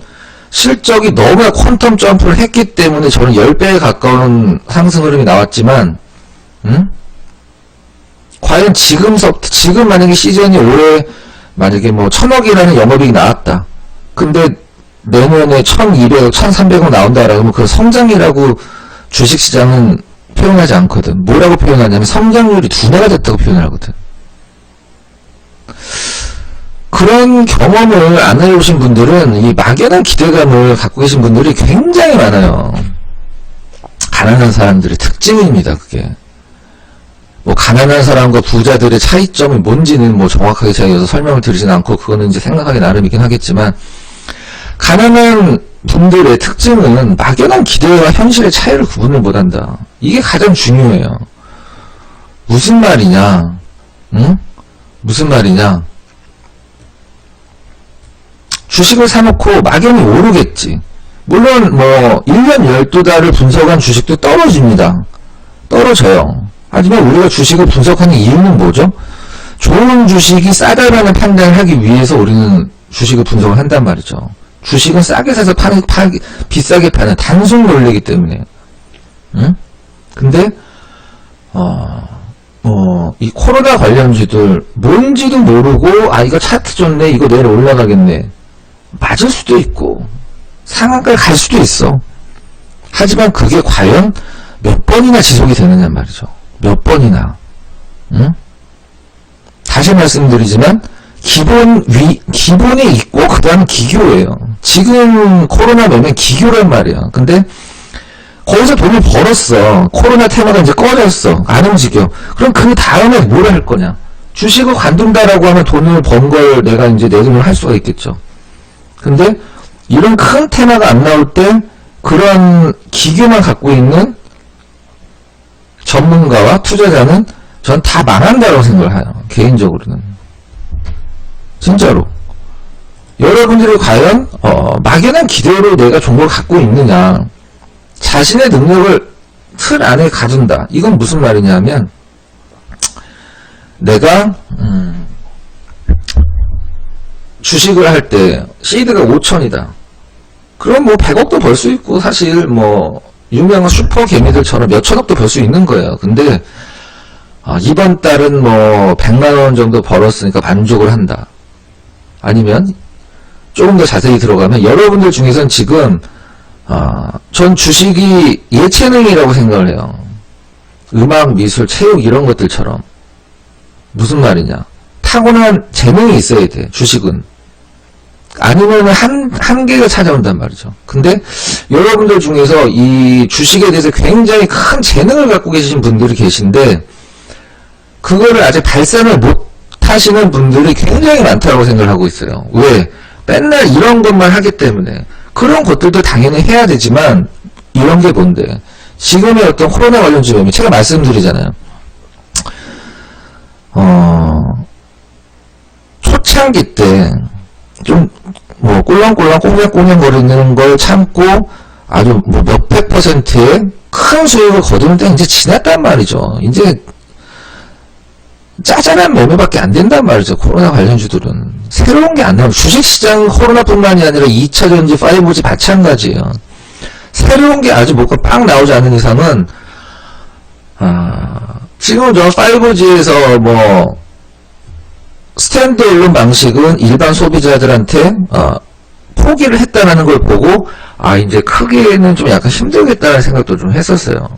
실적이 너무나 퀀텀 점프를 했기 때문에 저는 10배에 가까운 상승 흐름이 나왔지만, 과연 지금 만약에 시즌이 올해 만약에 1,000억이라는 영업이익이 나왔다. 근데 내년에 1,200억, 1,300억 나온다라고 하면 그 성장이라고 주식시장은 표현하지 않거든. 뭐라고 표현하냐면 성장률이 2배가 됐다고 표현을 하거든. 그런 경험을 안 해보신 분들은 이 막연한 기대감을 갖고 계신 분들이 굉장히 많아요. 가난한 사람들의 특징입니다. 그게. 가난한 사람과 부자들의 차이점이 뭔지는 정확하게 제가 여기서 설명을 드리진 않고 그거는 이제 생각하기 나름이긴 하겠지만, 가난한 분들의 특징은 막연한 기대와 현실의 차이를 구분을 못한다. 이게 가장 중요해요. 무슨 말이냐? 무슨 말이냐? 주식을 사놓고 막연히 오르겠지. 물론 1년 12달을 분석한 주식도 떨어집니다. 떨어져요. 하지만 우리가 주식을 분석하는 이유는 뭐죠? 좋은 주식이 싸다라는 판단을 하기 위해서 우리는 주식을 분석을 한단 말이죠. 주식은 싸게 사서 비싸게 파는 단순 논리이기 때문에. 근데 이 코로나 관련주들 뭔지도 모르고 이거 차트 좋네, 이거 내일 올라가겠네, 맞을 수도 있고 상한가에 갈 수도 있어. 하지만 그게 과연 몇 번이나 지속이 되느냐 말이죠. 몇 번이나. 다시 말씀드리지만 기본이 있고 그 다음 기교예요. 지금 코로나 매매 기교란 말이야. 근데 거기서 돈을 벌었어. 코로나 테마가 이제 꺼졌어. 안 움직여. 그럼 그 다음에 뭘 할 거냐? 주식을 관둔다라고 하면 돈을 번 걸 내가 이제 내돈을 할 수가 있겠죠. 근데 이런 큰 테마가 안 나올 때 그런 기교만 갖고 있는 전문가와 투자자는 전 다 망한다고 생각을 해요. 개인적으로는. 진짜로. 여러분들이 과연 막연한 기대로 내가 종목을 갖고 있느냐, 자신의 능력을 틀 안에 가둔다. 이건 무슨 말이냐면, 내가 주식을 할 때 시드가 5천이다. 그럼 100억도 벌 수 있고 사실 유명한 슈퍼 개미들처럼 몇 천억도 벌 수 있는 거예요. 근데 이번 달은 뭐 100만원 정도 벌었으니까 만족을 한다. 아니면 조금 더 자세히 들어가면 여러분들 중에서는 지금 전 주식이 예체능이라고 생각을 해요. 음악, 미술, 체육 이런 것들처럼. 무슨 말이냐. 타고난 재능이 있어야 돼, 주식은. 아니면 한계가 찾아온단 말이죠. 근데 여러분들 중에서 이 주식에 대해서 굉장히 큰 재능을 갖고 계신 분들이 계신데 그거를 아직 발산을 못 하시는 분들이 굉장히 많다고 생각을 하고 있어요. 왜? 맨날 이런 것만 하기 때문에. 그런 것들도 당연히 해야 되지만 이런 게 뭔데? 지금의 어떤 코로나 관련 주범이 제가 말씀드리잖아요. 초창기 때 좀 뭐 꼴랑꼴랑 꽁냥꽁냥 거리는 걸 참고 아주 뭐 몇백 퍼센트의 큰 수익을 거두는 때 이제 지났단 말이죠. 이제 짜잘한 매매밖에 안 된단 말이죠. 코로나 관련주들은. 새로운 게 안 나오고 주식시장 코로나뿐만이 아니라 2차전지, 5G 마찬가지예요. 새로운 게 아주 뭐가 빵 나오지 않는 이상은 지금 저 5G에서 뭐 스탠드얼론 방식은 일반 소비자들한테 포기를 했다는 걸 보고 이제 크게는 좀 약간 힘들겠다는 생각도 좀 했었어요.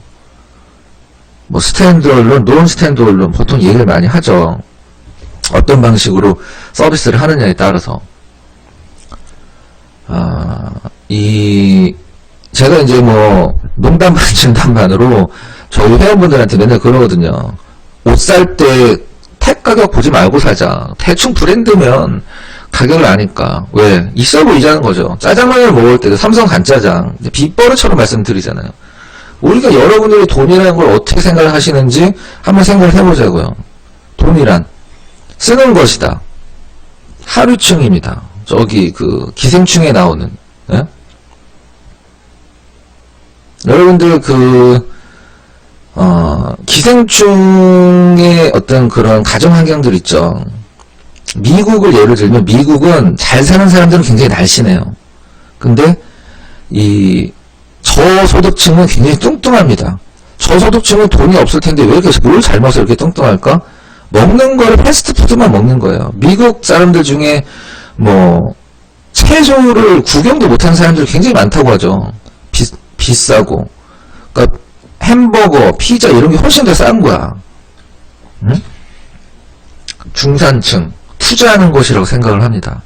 뭐 스탠드얼론, 논 스탠드얼론 보통 얘기를 많이 하죠. 어떤 방식으로 서비스를 하느냐에 따라서. 제가 이제 뭐 농담 반 진담 반으로 저희 회원분들한테 맨날 그러거든요. 옷 살 때 택 가격 보지 말고 사자. 대충 브랜드면 가격을 아니까. 왜? 있어 보이자는 거죠. 짜장면을 먹을 때도 삼성 간짜장 빗버릇처럼 말씀드리잖아요. 우리가 여러분들이 돈이라는 걸 어떻게 생각을 하시는지 한번 생각을 해보자고요. 돈이란 쓰는 것이다. 하류층입니다. 저기 그 기생충에 나오는. 예? 여러분들 기생충의 어떤 그런 가정 환경들 있죠. 미국을 예를 들면 미국은 잘 사는 사람들은 굉장히 날씬해요. 근데 이 저소득층은 굉장히 뚱뚱합니다. 저소득층은 돈이 없을 텐데 왜 이렇게 뭘 잘 먹어서 이렇게 뚱뚱할까? 먹는 거를 패스트푸드만 먹는 거예요. 미국 사람들 중에 뭐 채소를 구경도 못하는 사람들이 굉장히 많다고 하죠. 비싸고. 그러니까 햄버거, 피자 이런 게 훨씬 더 싼 거야. 응? 중산층, 투자하는 곳이라고 생각을 합니다.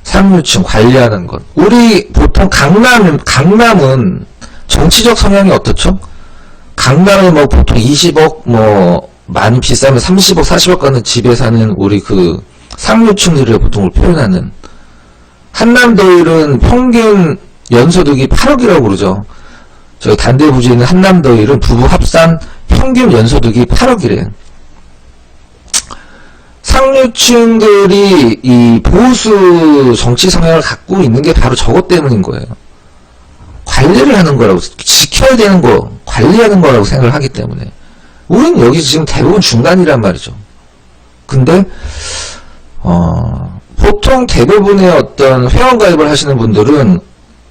상류층, 관리하는 것. 우리 보통 강남은 정치적 성향이 어떻죠? 강남에 뭐 보통 20억, 뭐 많이 비싸면 30억, 40억 가는 집에 사는 우리 그 상류층들을 보통 표현하는. 한남더일은 평균 연소득이 8억이라고 그러죠. 저희 단대부지에 있는 한남더일은 부부 합산 평균 연소득이 8억이래. 상류층들이 이 보수 정치 성향을 갖고 있는 게 바로 저것 때문인 거예요. 관리를 하는 거라고, 지켜야 되는 거, 관리하는 거라고 생각을 하기 때문에. 우린 여기 지금 대부분 중간이란 말이죠. 근데, 보통 대부분의 어떤 회원가입을 하시는 분들은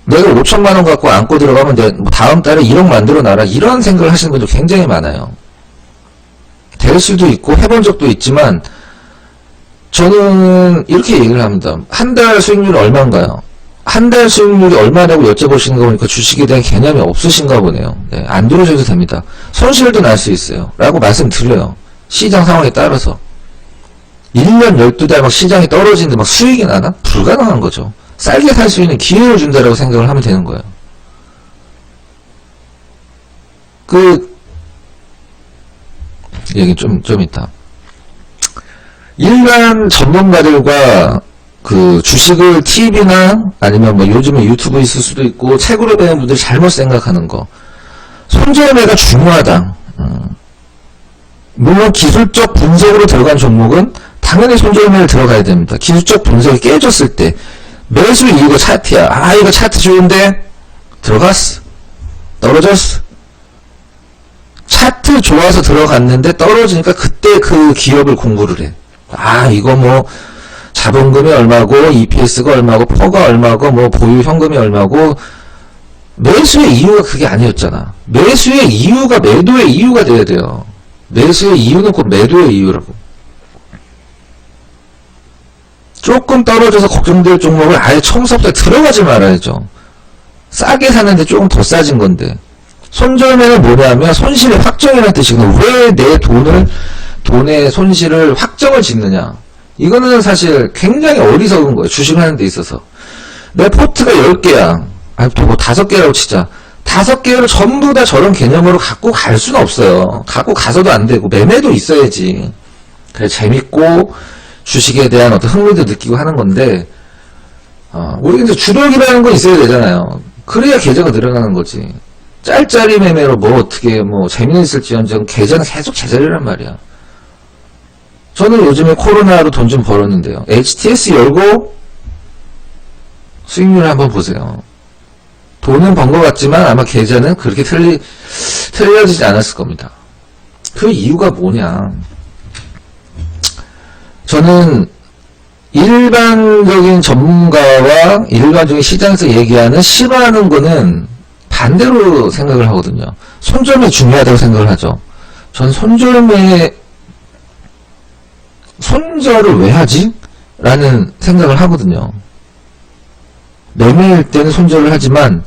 내가 5천만원 갖고 안고 들어가면 다음 달에 1억 만들어 놔라. 이런 생각을 하시는 분들 굉장히 많아요. 될 수도 있고 해본 적도 있지만 저는 이렇게 얘기를 합니다. 한 달 수익률이 얼마인가요? 한 달 수익률이 얼마라고 여쭤보시는 거 보니까 주식에 대한 개념이 없으신가 보네요. 네, 안 들어오셔도 됩니다. 손실도 날 수 있어요. 라고 말씀드려요. 시장 상황에 따라서. 1년 12달 막 시장이 떨어지는데 막 수익이 나나? 불가능한 거죠. 쌀게 살 수 있는 기회를 준다라고 생각을 하면 되는 거예요. 얘기 좀 있다. 일반 전문가들과 그 주식을 TV나 아니면 뭐 요즘에 유튜브 있을 수도 있고 책으로 배우는 분들이 잘못 생각하는 거. 손절매가 중요하다. 물론 기술적 분석으로 들어간 종목은 당연히 손절매를 들어가야 됩니다. 기술적 분석이 깨졌을 때 매수 이유가 차트야. 이거 차트 좋은데 들어갔어. 떨어졌어. 차트 좋아서 들어갔는데 떨어지니까 그때 그 기업을 공부를 해. 이거 뭐 자본금이 얼마고 EPS가 얼마고 퍼가 얼마고 뭐 보유 현금이 얼마고 매수의 이유가 그게 아니었잖아. 매수의 이유가 매도의 이유가 돼야 돼요. 매수의 이유는 곧 매도의 이유라고. 조금 떨어져서 걱정될 종목을 아예 처음부터 들어가지 말아야죠. 싸게 사는데 조금 더 싸진 건데. 손절매는 뭐냐면 손실의 확정이라는 뜻이거든요. 왜 내 돈의 손실을 확정을 짓느냐. 이거는 사실 굉장히 어리석은 거예요. 주식을 하는 데 있어서. 내 포트가 10개야. 아니, 뭐 5개라고 치자. 5개를 전부 다 저런 개념으로 갖고 갈 수는 없어요. 갖고 가서도 안 되고, 매매도 있어야지. 그래, 재밌고, 주식에 대한 어떤 흥미도 느끼고 하는 건데, 우리 이제 주력이라는 건 있어야 되잖아요. 그래야 계좌가 늘어나는 거지. 짤짤이 매매로 뭐 어떻게 뭐 재미는 있을지언정 계좌는 계속 제자리란 말이야. 저는 요즘에 코로나로 돈 좀 벌었는데요. HTS 열고 수익률을 한번 보세요. 돈은 번 것 같지만 아마 계좌는 그렇게 틀려지지 않았을 겁니다. 그 이유가 뭐냐. 저는 일반적인 전문가와 일반적인 시장에서 얘기하는 싫어하는 거는 반대로 생각을 하거든요. 손절매 중요하다고 생각을 하죠. 전 손절을 왜 하지? 라는 생각을 하거든요. 매매일 때는 손절을 하지만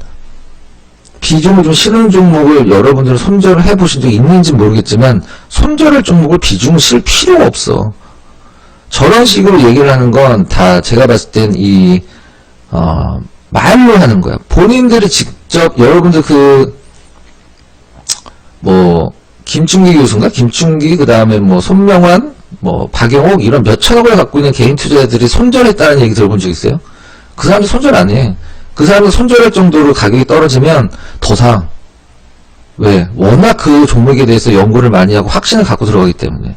비중을 좀 실은 종목을 여러분들은 손절을 해보신 적이 있는지 모르겠지만 손절할 종목을 비중을 실 필요가 없어. 저런 식으로 얘기를 하는 건 다 제가 봤을 땐 말로 하는 거야. 본인들이 직접 여러분들 김충기 교수인가? 김충기 그 다음에 손명환 박영옥 이런 몇천억을 갖고 있는 개인 투자자들이 손절했다는 얘기 들어본 적 있어요? 그 사람들 손절 안 해. 그 사람들 손절할 정도로 가격이 떨어지면 더 사. 왜? 워낙 그 종목에 대해서 연구를 많이 하고 확신을 갖고 들어가기 때문에.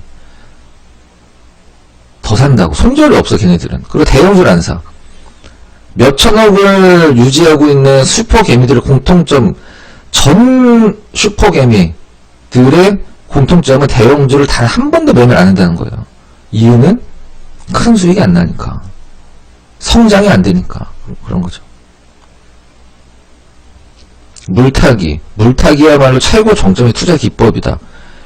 더 산다고. 손절이 없어, 걔네들은. 그리고 대형주를 안 사. 몇천억을 유지하고 있는 슈퍼개미들의 공통점, 전 슈퍼개미들의 공통점은 대형주를 단 한 번도 매매를 안 한다는 거예요. 이유는 큰 수익이 안 나니까. 성장이 안 되니까. 그런 거죠. 물타기야말로 최고 정점의 투자 기법이다.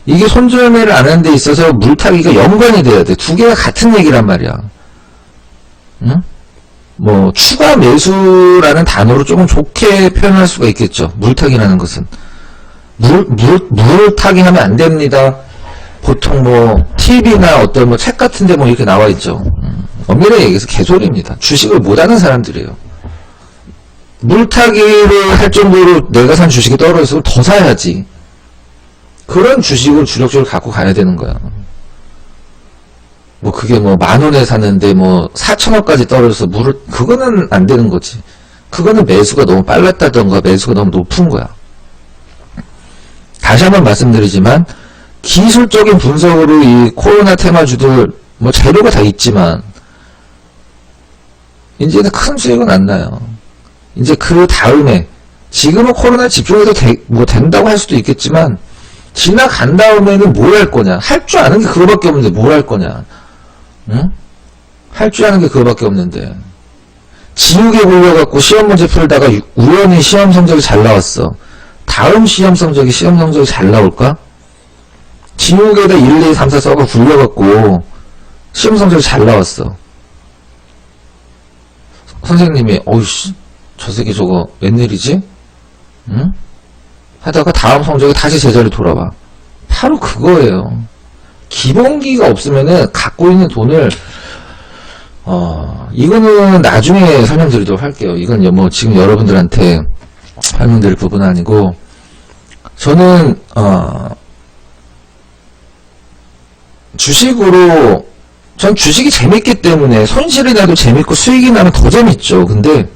이게 손절매를 안 하는 데 있어서 물타기가 연관이 돼야 돼. 두 개가 같은 얘기란 말이야. 응? 추가 매수라는 단어로 조금 좋게 표현할 수가 있겠죠. 물타기라는 것은. 물타기 하면 안 됩니다. 보통 TV나 어떤 책 같은데 이렇게 나와 있죠. 엄밀히 얘기해서 개소리입니다. 주식을 못하는 사람들이에요. 물타기를 할 정도로 내가 산 주식이 떨어져서 더 사야지. 그런 주식을 주력적으로 갖고 가야 되는 거야. 그게 10,000원에 샀는데 4,000원까지 떨어져서 그거는 안 되는 거지. 그거는 매수가 너무 빨랐다던가 매수가 너무 높은 거야. 다시 한번 말씀드리지만, 기술적인 분석으로 이 코로나 테마주들, 재료가 다 있지만, 이제는 큰 수익은 안 나요. 이제 그 다음에, 지금은 코로나 집중해서 된다고 할 수도 있겠지만, 지나간 다음에는 뭘 할 거냐. 할 줄 아는 게 그거밖에 없는데 뭘 할 거냐. 응? 할 줄 아는 게 그거밖에 없는데. 지옥에 굴려갖고 시험 문제 풀다가 우연히 시험 성적이 잘 나왔어. 다음 시험 성적이 잘 나올까? 지옥에다 1, 2, 3, 4 써가 굴려갖고 시험 성적이 잘 나왔어. 선생님이 어이씨 저 새끼 저거 웬일이지? 응? 하다가 다음 성적이 다시 제자리 돌아와. 바로 그거예요. 기본기가 없으면은 갖고 있는 돈을 이거는 나중에 설명드리도록 할게요. 이건 지금 여러분들한테 설명드릴 부분은 아니고, 저는 전 주식이 재밌기 때문에 손실이 나도 재밌고 수익이 나면 더 재밌죠. 근데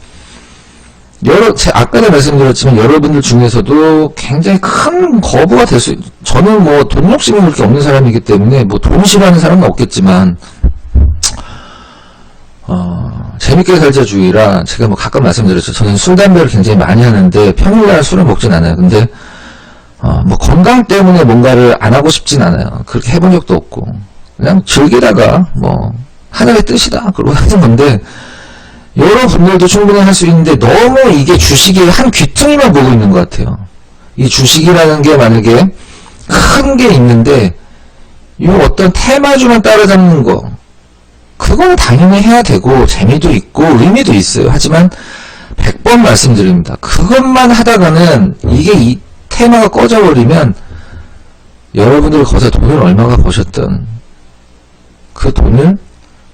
아까도 말씀드렸지만 여러분들 중에서도 굉장히 큰 거부가 될 수, 저는 돈 욕심이 그렇게 없는 사람이기 때문에 돈 싫어하는 사람은 없겠지만, 재밌게 살자주의라 제가 가끔 말씀드렸죠. 저는 술, 담배를 굉장히 많이 하는데 평일날 술을 먹진 않아요. 근데 건강 때문에 뭔가를 안 하고 싶진 않아요. 그렇게 해본 적도 없고 그냥 즐기다가 하늘의 뜻이다 그러고 하는 건데, 여러분들도 충분히 할 수 있는데 너무 이게 주식의 한 귀퉁이만 보고 있는 것 같아요. 이 주식이라는 게 만약에 큰 게 있는데 이 어떤 테마주만 따라잡는 거, 그건 당연히 해야 되고 재미도 있고 의미도 있어요. 하지만 100번 말씀드립니다. 그것만 하다가는 이게 이 테마가 꺼져버리면 여러분들이 거기서 돈을 얼마가 버셨든 그 돈을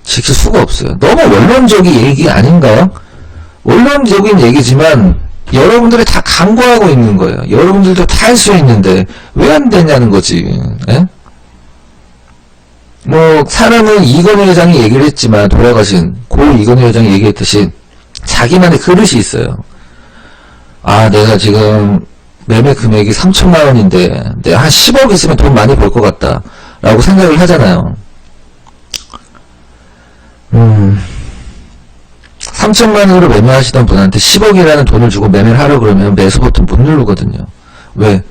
지킬 수가 없어요. 너무 원론적인 얘기 아닌가요? 원론적인 얘기지만 여러분들이 다 강구하고 있는 거예요. 여러분들도 다 할 수 있는데 왜 안 되냐는 거지. 에? 뭐 사람은 이건희 회장이 얘기를 했지만, 돌아가신 고 이건희 회장이 얘기했듯이 자기만의 그릇이 있어요. 아, 내가 지금 매매 금액이 3천만 원인데 내가 한 10억 있으면 돈 많이 벌 것 같다 라고 생각을 하잖아요. 3천만 원으로 매매하시던 분한테 10억이라는 돈을 주고 매매를 하려고 그러면 매수 버튼 못 누르거든요. 왜?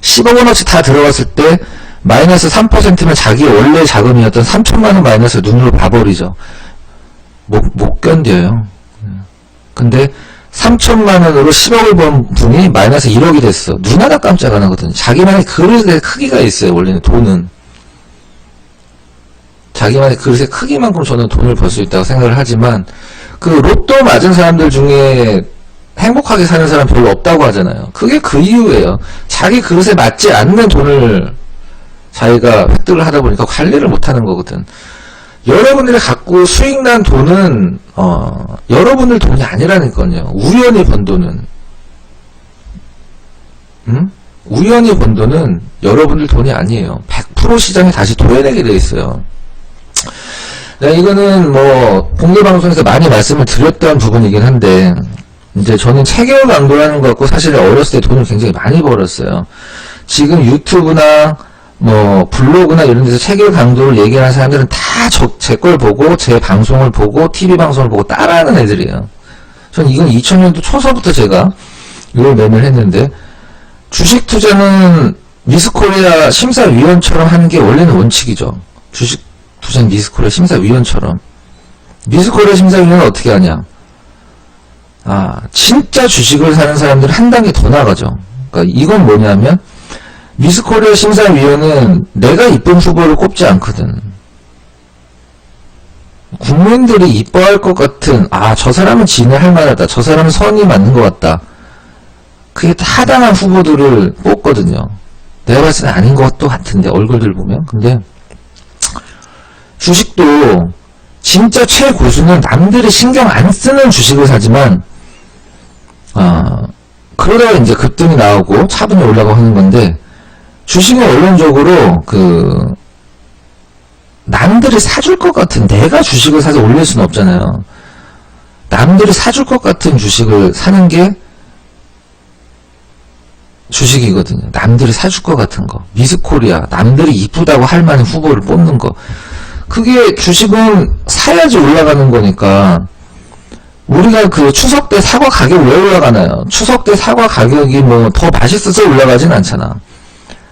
10억 원어치 다 들어갔을 때 마이너스 3%면 자기 원래 자금이었던 3천만 원 마이너스 눈으로 봐버리죠. 못 견뎌요. 근데 3천만 원으로 10억을 번 분이 마이너스 1억이 됐어. 눈 하나 깜짝 안 하거든요. 자기만의 그릇의 크기가 있어요. 원래는 돈은. 자기만의 그릇의 크기만큼 저는 돈을 벌 수 있다고 생각을 하지만, 그 로또 맞은 사람들 중에 행복하게 사는 사람 별로 없다고 하잖아요. 그게 그 이유예요. 자기 그릇에 맞지 않는 돈을 자기가 획득을 하다 보니까 관리를 못하는 거거든. 여러분들이 갖고 수익 난 돈은 여러분들 돈이 아니라니까요. 우연히 번 돈은, 우연히 번 돈은 여러분들 돈이 아니에요. 100% 시장에 다시 도려내게 돼 있어요. 네, 이거는 뭐 공개 방송에서 많이 말씀을 드렸던 부분이긴 한데, 이제 저는 체결 강도라는 거 갖고 사실 어렸을 때 돈을 굉장히 많이 벌었어요. 지금 유튜브나 뭐 블로그나 이런 데서 체결 강도를 얘기하는 사람들은 다 제 걸 보고, 제 방송을 보고, TV 방송을 보고 따라하는 애들이에요. 전 이건 2000년도 초서부터 제가 이걸 매매를 했는데, 주식 투자는 미스코리아 심사위원처럼 하는 게 원래는 원칙이죠. 주식 투자는 미스코리아 심사위원처럼. 미스코리아 심사위원은 어떻게 하냐? 아, 진짜 주식을 사는 사람들은 한 단계 더 나가죠. 그러니까 이건 뭐냐면, 미스코리아 심사위원은 내가 이쁜 후보를 꼽지 않거든. 국민들이 이뻐할 것 같은, 아, 저 사람은 진행할 만하다, 저 사람은 선이 맞는 것 같다, 그게 타당한 후보들을 뽑거든요. 내가 봤을 때 아닌 것도 같은데, 얼굴들 보면. 근데 주식도 진짜 최고수는 남들이 신경 안 쓰는 주식을 사지만, 그러다가 이제 급등이 나오고 차분히 올라가고 하는 건데, 주식은 원론적으로 남들이 사줄 것 같은, 내가 주식을 사서 올릴 수는 없잖아요. 남들이 사줄 것 같은 주식을 사는 게 주식이거든요. 남들이 사줄 것 같은 거. 미스코리아, 남들이 이쁘다고 할 만한 후보를 뽑는 거. 그게 주식은 사야지 올라가는 거니까. 우리가 그 추석 때 사과 가격 왜 올라가나요? 추석 때 사과 가격이 뭐 더 맛있어서 올라가진 않잖아.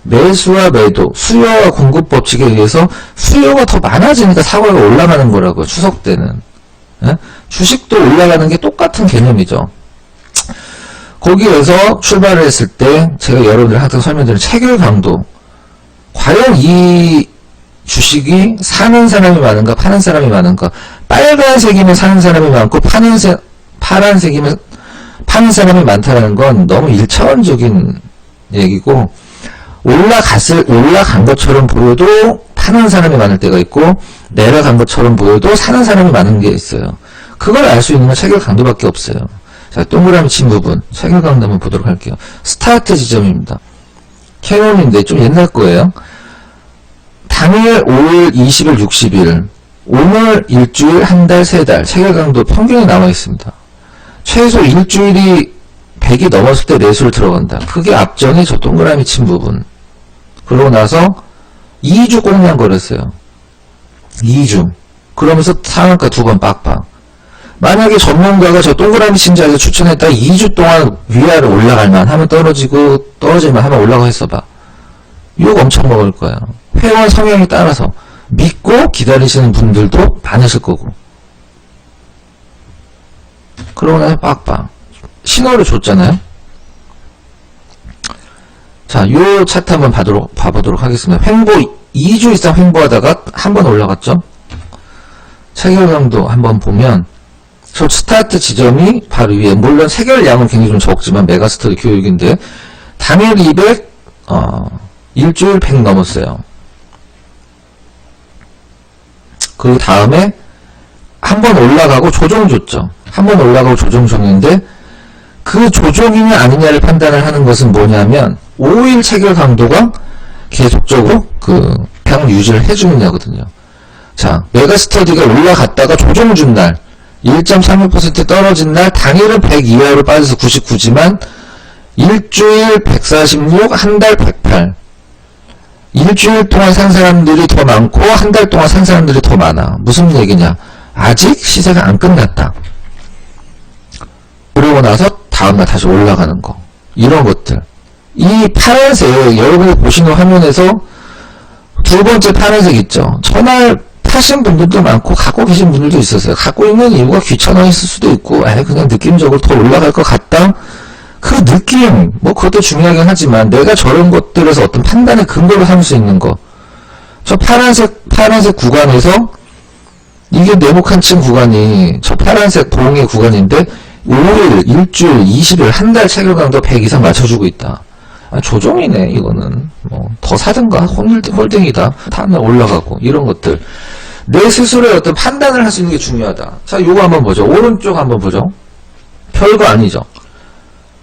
매수와 매도, 수요와 공급 법칙에 의해서 수요가 더 많아지니까 사과가 올라가는 거라고요. 추석 때는. 예? 주식도 올라가는 게 똑같은 개념이죠. 거기에서 출발을 했을 때 제가 여러분들 항상 설명드리는 체결 강도, 과연 이 주식이 사는 사람이 많은가 파는 사람이 많은가. 빨간색이면 사는 사람이 많고 파란색이면 파는 사람이 많다는 건 너무 1차원적인 얘기고, 올라간 것처럼 보여도 파는 사람이 많을 때가 있고, 내려간 것처럼 보여도 사는 사람이 많은 게 있어요. 그걸 알 수 있는 건 체결 강도밖에 없어요. 자, 동그라미 친 부분 체결 강도 한번 보도록 할게요. 스타트 지점입니다. 캐논인데 좀 옛날 거예요. 당일 5일, 20일, 60일, 오늘 일주일, 한 달, 세 달 체결 강도 평균이 나와 있습니다. 최소 일주일이 100이 넘었을 때 매수를 들어간다. 그게 앞전에 저 동그라미 친 부분. 그러고 나서 2주 꽁냥거렸어요. 2주. 그러면서 상한가 2번 빡빡. 만약에 전문가가 저 동그라미 친 자리에서 추천했다 2주 동안 위아래 올라갈만 하면 떨어질만 하면 올라가 했어봐. 욕 엄청 먹을 거야. 회원 성향에 따라서 믿고 기다리시는 분들도 많으실 거고. 그러고 나서 빡빡 신호를 줬잖아요. 자, 요 차트 한번 봐보도록 하겠습니다. 횡보 2주 이상 횡보하다가 한번 올라갔죠. 체결량도 한번 보면 저 스타트 지점이 바로 위에, 물론 체결량은 굉장히 좀 적지만 메가스터디 교육인데 당일 200, 일주일 100 넘었어요. 그 다음에 한 번 올라가고 조정 줬죠. 한 번 올라가고 조정 줬는데 그 조정이냐 아니냐를 판단을 하는 것은 뭐냐면 5일 체결 강도가 계속적으로 방 유지를 해주느냐거든요. 자, 메가스터디가 올라갔다가 조정 준 날 1.36% 떨어진 날 당일은 100 이하로 빠져서 99지만 일주일 146, 한 달 108. 일주일 동안 산 사람들이 더 많고 한 달 동안 산 사람들이 더 많아. 무슨 얘기냐? 아직 시세가 안 끝났다. 그러고 나서 다음날 다시 올라가는 거. 이런 것들. 이 파란색, 여러분이 보시는 화면에서 두 번째 파란색 있죠? 전날 파신 분들도 많고 갖고 계신 분들도 있었어요. 갖고 있는 이유가 귀찮아 있을 수도 있고 그냥 느낌적으로 더 올라갈 것 같다. 그 느낌, 그것도 중요하긴 하지만 내가 저런 것들에서 어떤 판단의 근거로 삼을 수 있는 거. 저 파란색 구간에서 이게 네모칸층 구간이 저 파란색 봉의 구간인데 5일, 일주일, 20일, 한 달 체결강도 100 이상 맞춰주고 있다. 조정이네 이거는. 더 사든가 홀딩이다. 다음날 올라가고 이런 것들. 내 스스로의 어떤 판단을 할 수 있는 게 중요하다. 자, 요거 한번 보죠. 오른쪽 한번 보죠. 별거 아니죠.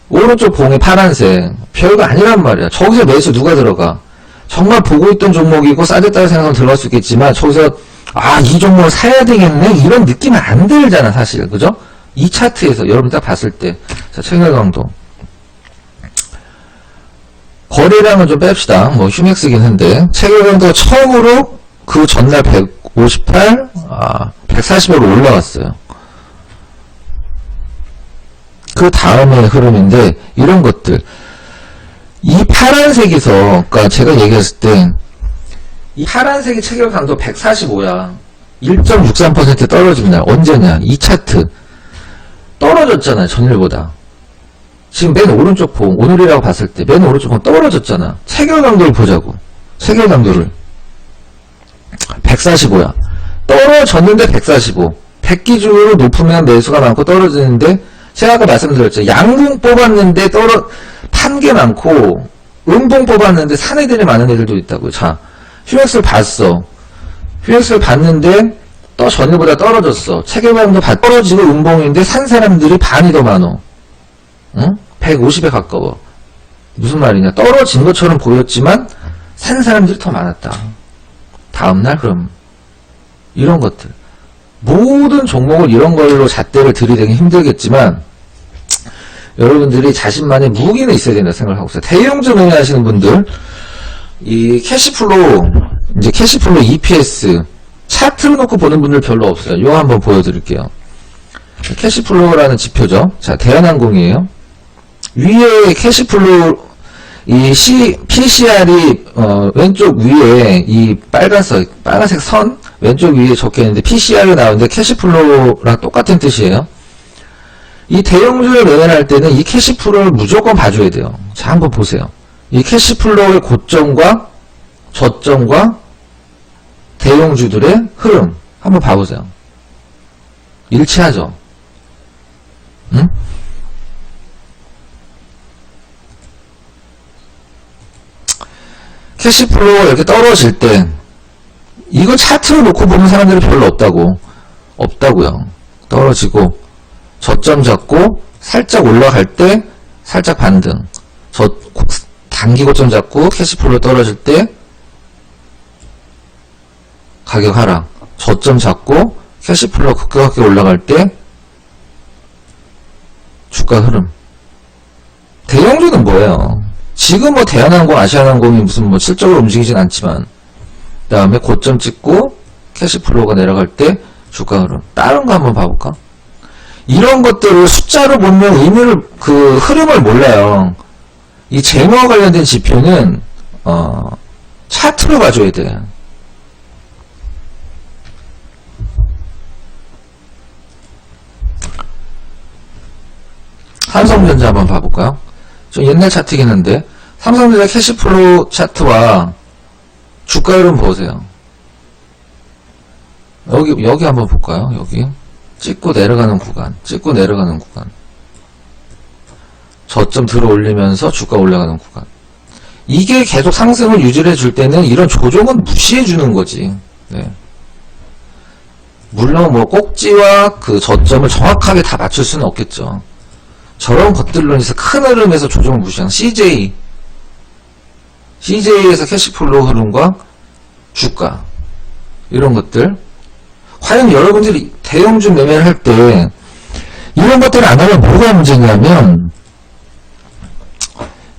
오른쪽 봉이 파란색. 별거 아니란 말이야. 저기서 매수 누가 들어가? 정말 보고 있던 종목이고 싸졌다고 생각하면 들어갈 수 있겠지만 저기서 이 종목을 사야 되겠네? 이런 느낌은 안 들잖아 사실. 그죠? 이 차트에서 여러분 딱 봤을 때. 자, 체결강도. 거래량은 좀 뺍시다. 휴맥스긴 한데 체결강도가 처음으로 그 전날 158, 140으로 올라갔어요. 그 다음의 흐름인데 이런 것들. 이 파란색에서, 그러니까 제가 얘기했을 때 이 파란색이 체결 강도 145야. 1.63% 떨어진 날 언제냐? 이 차트 떨어졌잖아요. 전일보다. 지금 맨 오른쪽 봉, 오늘이라고 봤을 때 맨 오른쪽 봉 떨어졌잖아. 체결 강도를 보자고. 체결 강도를 145야. 떨어졌는데 145. 100 기준으로 높으면 매수가 많고 떨어지는데 제가 아까 말씀드렸죠. 양봉 뽑았는데 판 게 많고 음봉 뽑았는데 산 애들이 많은 애들도 있다고요. 자, 휴맥스를 봤어. 휴맥스를 봤는데 또 전일보다 떨어졌어. 체결강도 떨어지고 음봉인데 산 사람들이 반이 더 많어. 응? 150에 가까워. 무슨 말이냐? 떨어진 것처럼 보였지만 산 사람들이 더 많았다. 다음날 그럼 이런 것들. 모든 종목을 이런 걸로 잣대를 들이대기 힘들겠지만 여러분들이 자신만의 무기는 있어야 된다 생각을 하고 있어요. 대형주 매매하시는 분들 이 캐시플로우 EPS 차트로 놓고 보는 분들 별로 없어요. 이거 한번 보여드릴게요. 캐시플로우라는 지표죠. 자, 대한항공이에요. 위에 캐시플로우 PCR이 왼쪽 위에 이 빨간색 선 왼쪽 위에 적혀있는데 PCR이 나오는데 캐시플로우랑 똑같은 뜻이에요. 이 대형주를 매매할 때는 이 캐시플로우를 무조건 봐줘야 돼요. 자, 한번 보세요. 이 캐시플로우의 고점과 저점과 대형주들의 흐름 한번 봐보세요. 일치하죠? 응? 캐시플로우가 이렇게 떨어질 때 이거 차트로 놓고 보는 사람들이 별로 없다고요. 떨어지고 저점 잡고 살짝 올라갈 때 살짝 반등. 단기 고점 잡고 캐시플로우 떨어질 때 가격 하락. 저점 잡고 캐시플로우 급격하게 올라갈 때 주가 흐름. 대형주는 뭐예요? 지금 대한항공, 아시아나항공이 무슨 실적으로 움직이진 않지만 그 다음에 고점 찍고 캐시플로우가 내려갈 때 주가 흐름. 다른 거 한번 봐볼까? 이런 것들을 숫자로 보면 흐름을 몰라요. 이 재무와 관련된 지표는 차트로 봐줘야 돼. 삼성전자 한번 봐볼까요? 좀 옛날 차트긴 한데, 삼성전자 캐시플로우 차트와 주가 흐름 보세요. 여기 한번 볼까요? 여기. 찍고 내려가는 구간, 찍고 내려가는 구간. 저점 들어 올리면서 주가 올라가는 구간. 이게 계속 상승을 유지를 해줄 때는 이런 조정은 무시해 주는 거지. 네. 물론 뭐 꼭지와 그 저점을 정확하게 다 맞출 수는 없겠죠. 저런 것들로 인해서 큰 흐름에서 조정을 무시하는 CJ에서 캐시플로우 흐름과 주가 이런 것들. 과연 여러분들이 대형주 매매를 할 때 이런 것들을 안 하면 뭐가 문제냐면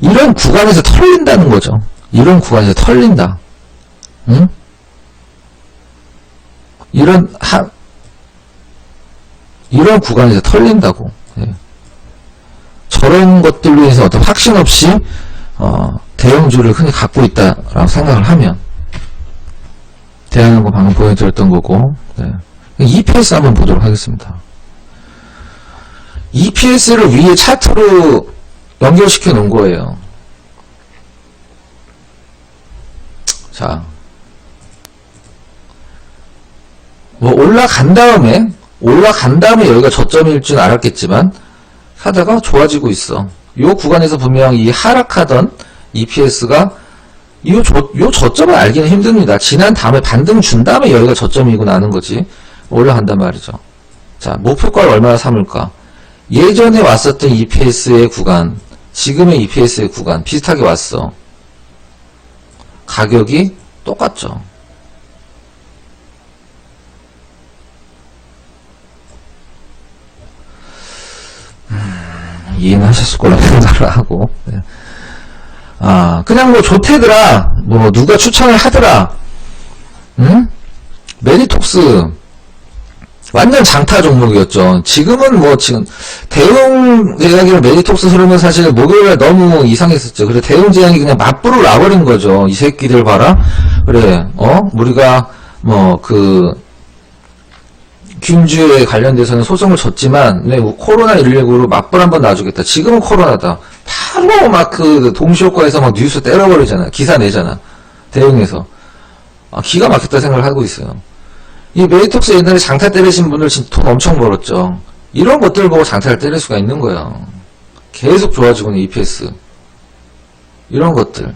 이런 구간에서 털린다는 거죠. 이런 구간에서 털린다. 응? 이런 구간에서 털린다고. 예. 저런 것들로 해서 어떤 확신 없이 대형주를 흔히 갖고 있다라고 생각을 하면 대한항공 방금 보여드렸던 거고. 네. EPS 한번 보도록 하겠습니다. EPS를 위에 차트로 연결시켜 놓은 거예요. 자, 뭐 올라간 다음에 여기가 저점일 줄 알았겠지만 하다가 좋아지고 있어. 요 구간에서 분명 이 하락하던 EPS가 요 저점을 알기는 힘듭니다. 지난 다음에 반등 준 다음에 여기가 저점이고 나는 거지. 올라간단 말이죠. 자, 목표가를 얼마나 삼을까? 예전에 왔었던 EPS의 구간, 지금의 EPS의 구간 비슷하게 왔어. 가격이 똑같죠. 이해는 하셨을 거라고 생각을 하고. 네. 그냥 뭐 좋대더라. 뭐 누가 추천을 하더라. 응? 메디톡스 완전 장타 종목이었죠. 지금은 뭐 지금 대웅 제약이랑 메디톡스 흐름은 사실 목요일에 너무 이상했었죠. 그래 대웅 제약이 그냥 맞불을 놔버린 거죠. 이 새끼들 봐라. 그래 우리가 뭐 그 균주에 관련돼서는 소송을 졌지만 네, 코로나19로 맞불 한번 놔주겠다. 지금은 코로나다. 바로 막 그 동시효과에서 막 뉴스 때려버리잖아. 기사 내잖아. 대응해서. 기가 막혔다 생각을 하고 있어요. 이 메디톡스 옛날에 장타 때리신 분들 진짜 돈 엄청 벌었죠. 이런 것들 보고 장타를 때릴 수가 있는 거예요. 계속 좋아지고 있는 EPS. 이런 것들.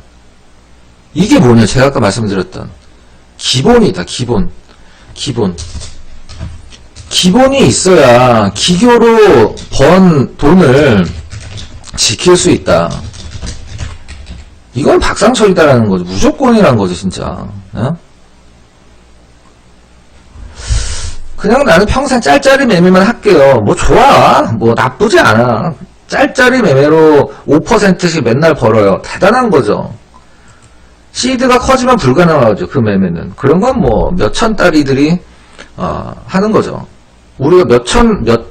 이게 뭐냐? 제가 아까 말씀드렸던 기본이다. 기본이 있어야 기교로 번 돈을 지킬 수 있다. 이건 박상철이다라는 거죠. 무조건이라는 거죠, 진짜. 그냥 나는 평생 짤짤이 매매만 할게요. 뭐 좋아. 뭐 나쁘지 않아. 짤짤이 매매로 5%씩 맨날 벌어요. 대단한 거죠. 시드가 커지면 불가능하죠. 그 매매는. 그런 건 뭐 몇천 따리들이 하는 거죠. 우리가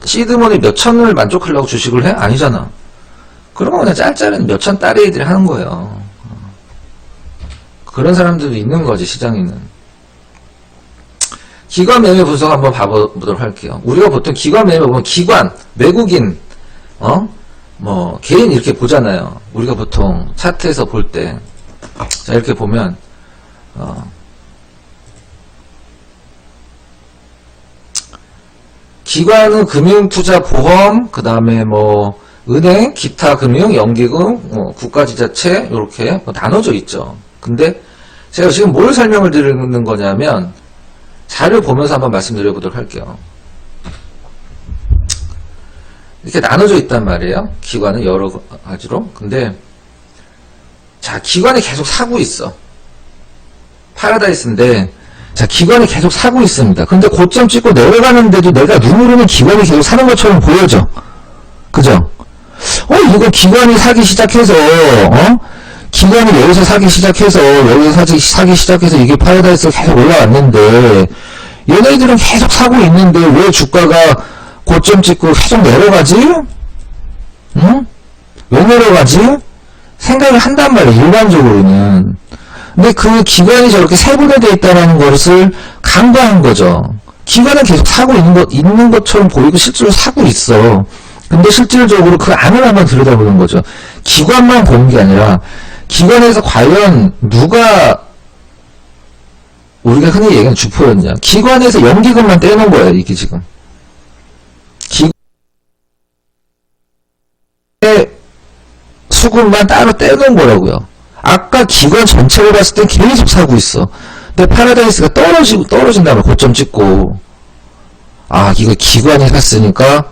시드머니 몇천을 만족하려고 주식을 해? 아니잖아. 그런 거 그냥 짤짤은 몇천 따리들이 하는 거예요. 그런 사람들도 있는 거지, 시장에는. 기관 매매 분석 한번 봐보도록 할게요. 우리가 보통 기관 매매 보면 기관, 외국인, 뭐, 개인 이렇게 보잖아요. 우리가 보통 차트에서 볼 때. 자, 이렇게 보면, 기관은 금융, 투자, 보험, 그 다음에 뭐, 은행, 기타 금융, 연기금, 국가지자체, 이렇게 뭐 나눠져 있죠. 근데 제가 지금 뭘 설명을 드리는 거냐면, 자료 보면서 한번 말씀드려보도록 할게요. 이렇게 나눠져 있단 말이에요. 기관은 여러 가지로. 근데 자, 기관이 계속 사고 있어. 파라다이스인데 자, 기관이 계속 사고 있습니다. 근데 고점 찍고 내려가는데도 내가 눈으로는 기관이 계속 사는 것처럼 보여져. 그죠? 이거 기관이 사기 시작해서 기관이 여기서 사기 시작해서 여기서 사기 시작해서 이게 파라다이스가 계속 올라왔는데 얘네들은 계속 사고 있는데 왜 주가가 고점 찍고 계속 내려가지? 응? 왜 내려가지? 생각을 한단 말이야, 일반적으로는. 근데 그 기관이 저렇게 세분화되어 있다는 것을 간과한 거죠. 기관은 계속 사고 있는 것처럼 보이고 실제로 사고 있어. 근데 실질적으로 그 안을 한번 들여다보는 거죠. 기관만 보는 게 아니라 기관에서 과연 누가 우리가 흔히 얘기하는 주포였냐. 기관에서 연기금만 떼놓은 거예요. 이게 지금. 기관의 수급만 따로 떼놓은 거라고요. 아까 기관 전체를 봤을 땐 계속 사고 있어. 근데 파라다이스가 떨어진다면 고점 찍고, 아, 이거 기관이 샀으니까,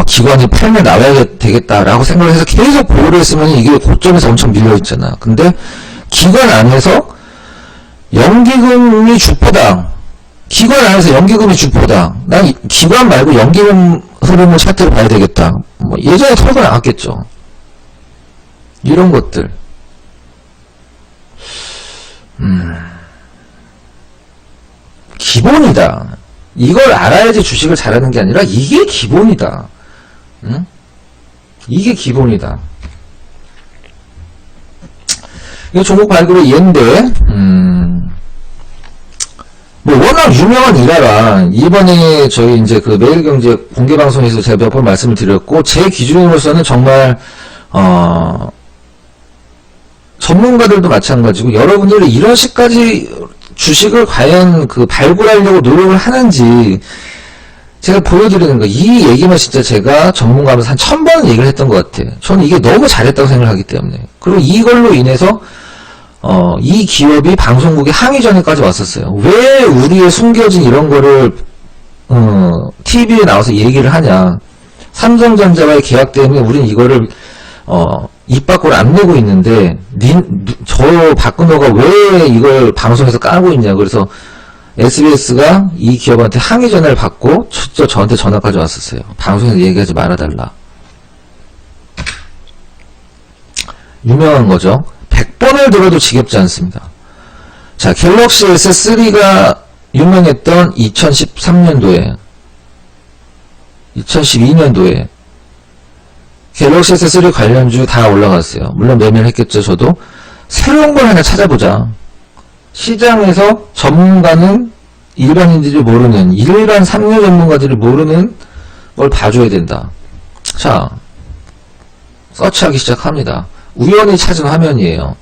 기관이 팔면 나와야 되겠다라고 생각을 해서 계속 보호를 했으면 이게 고점에서 엄청 밀려있잖아. 근데 기관 안에서 연기금이 주포다. 기관 안에서 연기금이 주포다. 난 기관 말고 연기금 흐름을 차트를 봐야 되겠다. 뭐 예전에 털고 나왔겠죠. 이런 것들. 기본이다. 이걸 알아야지 주식을 잘하는 게 아니라 이게 기본이다. 응? 이게 기본이다. 이거 종목 발굴의 얘인데, 뭐 워낙 유명한 일화라 이번에 저희 이제 그 매일경제 공개방송에서 제가 몇 번 말씀을 드렸고, 제 기준으로서는 정말 전문가들도 마찬가지고 여러분들이 이런 식까지 주식을 과연 그 발굴하려고 노력을 하는지 제가 보여드리는 거, 이 얘기만 진짜 제가 전문가면서 한 1000번은 얘기를 했던 것 같아요. 저는 이게 너무 잘했다고 생각하기 때문에. 그리고 이걸로 인해서 이 기업이 방송국에 항의 전에까지 왔었어요. 왜 우리의 숨겨진 이런 거를 TV에 나와서 얘기를 하냐. 삼성전자와의 계약 때문에 우린 이거를 입 밖으로 안 내고 있는데 저 박근호가 왜 이걸 방송에서 까고 있냐. 그래서 SBS가 이 기업한테 항의 전화를 받고 저한테 전화까지 왔었어요. 방송에서 얘기하지 말아달라. 유명한 거죠. 100번을 들어도 지겹지 않습니다. 자, 갤럭시 S3가 유명했던 2013년도에 2012년도에 갤럭시 S3 관련주 다 올라갔어요. 물론 매매를 했겠죠. 저도 새로운 걸 하나 찾아보자. 시장에서 전문가는 일반인들이 모르는, 일반 삼류 전문가들이 모르는 걸 봐줘야 된다. 자, 서치하기 시작합니다. 우연히 찾은 화면이에요.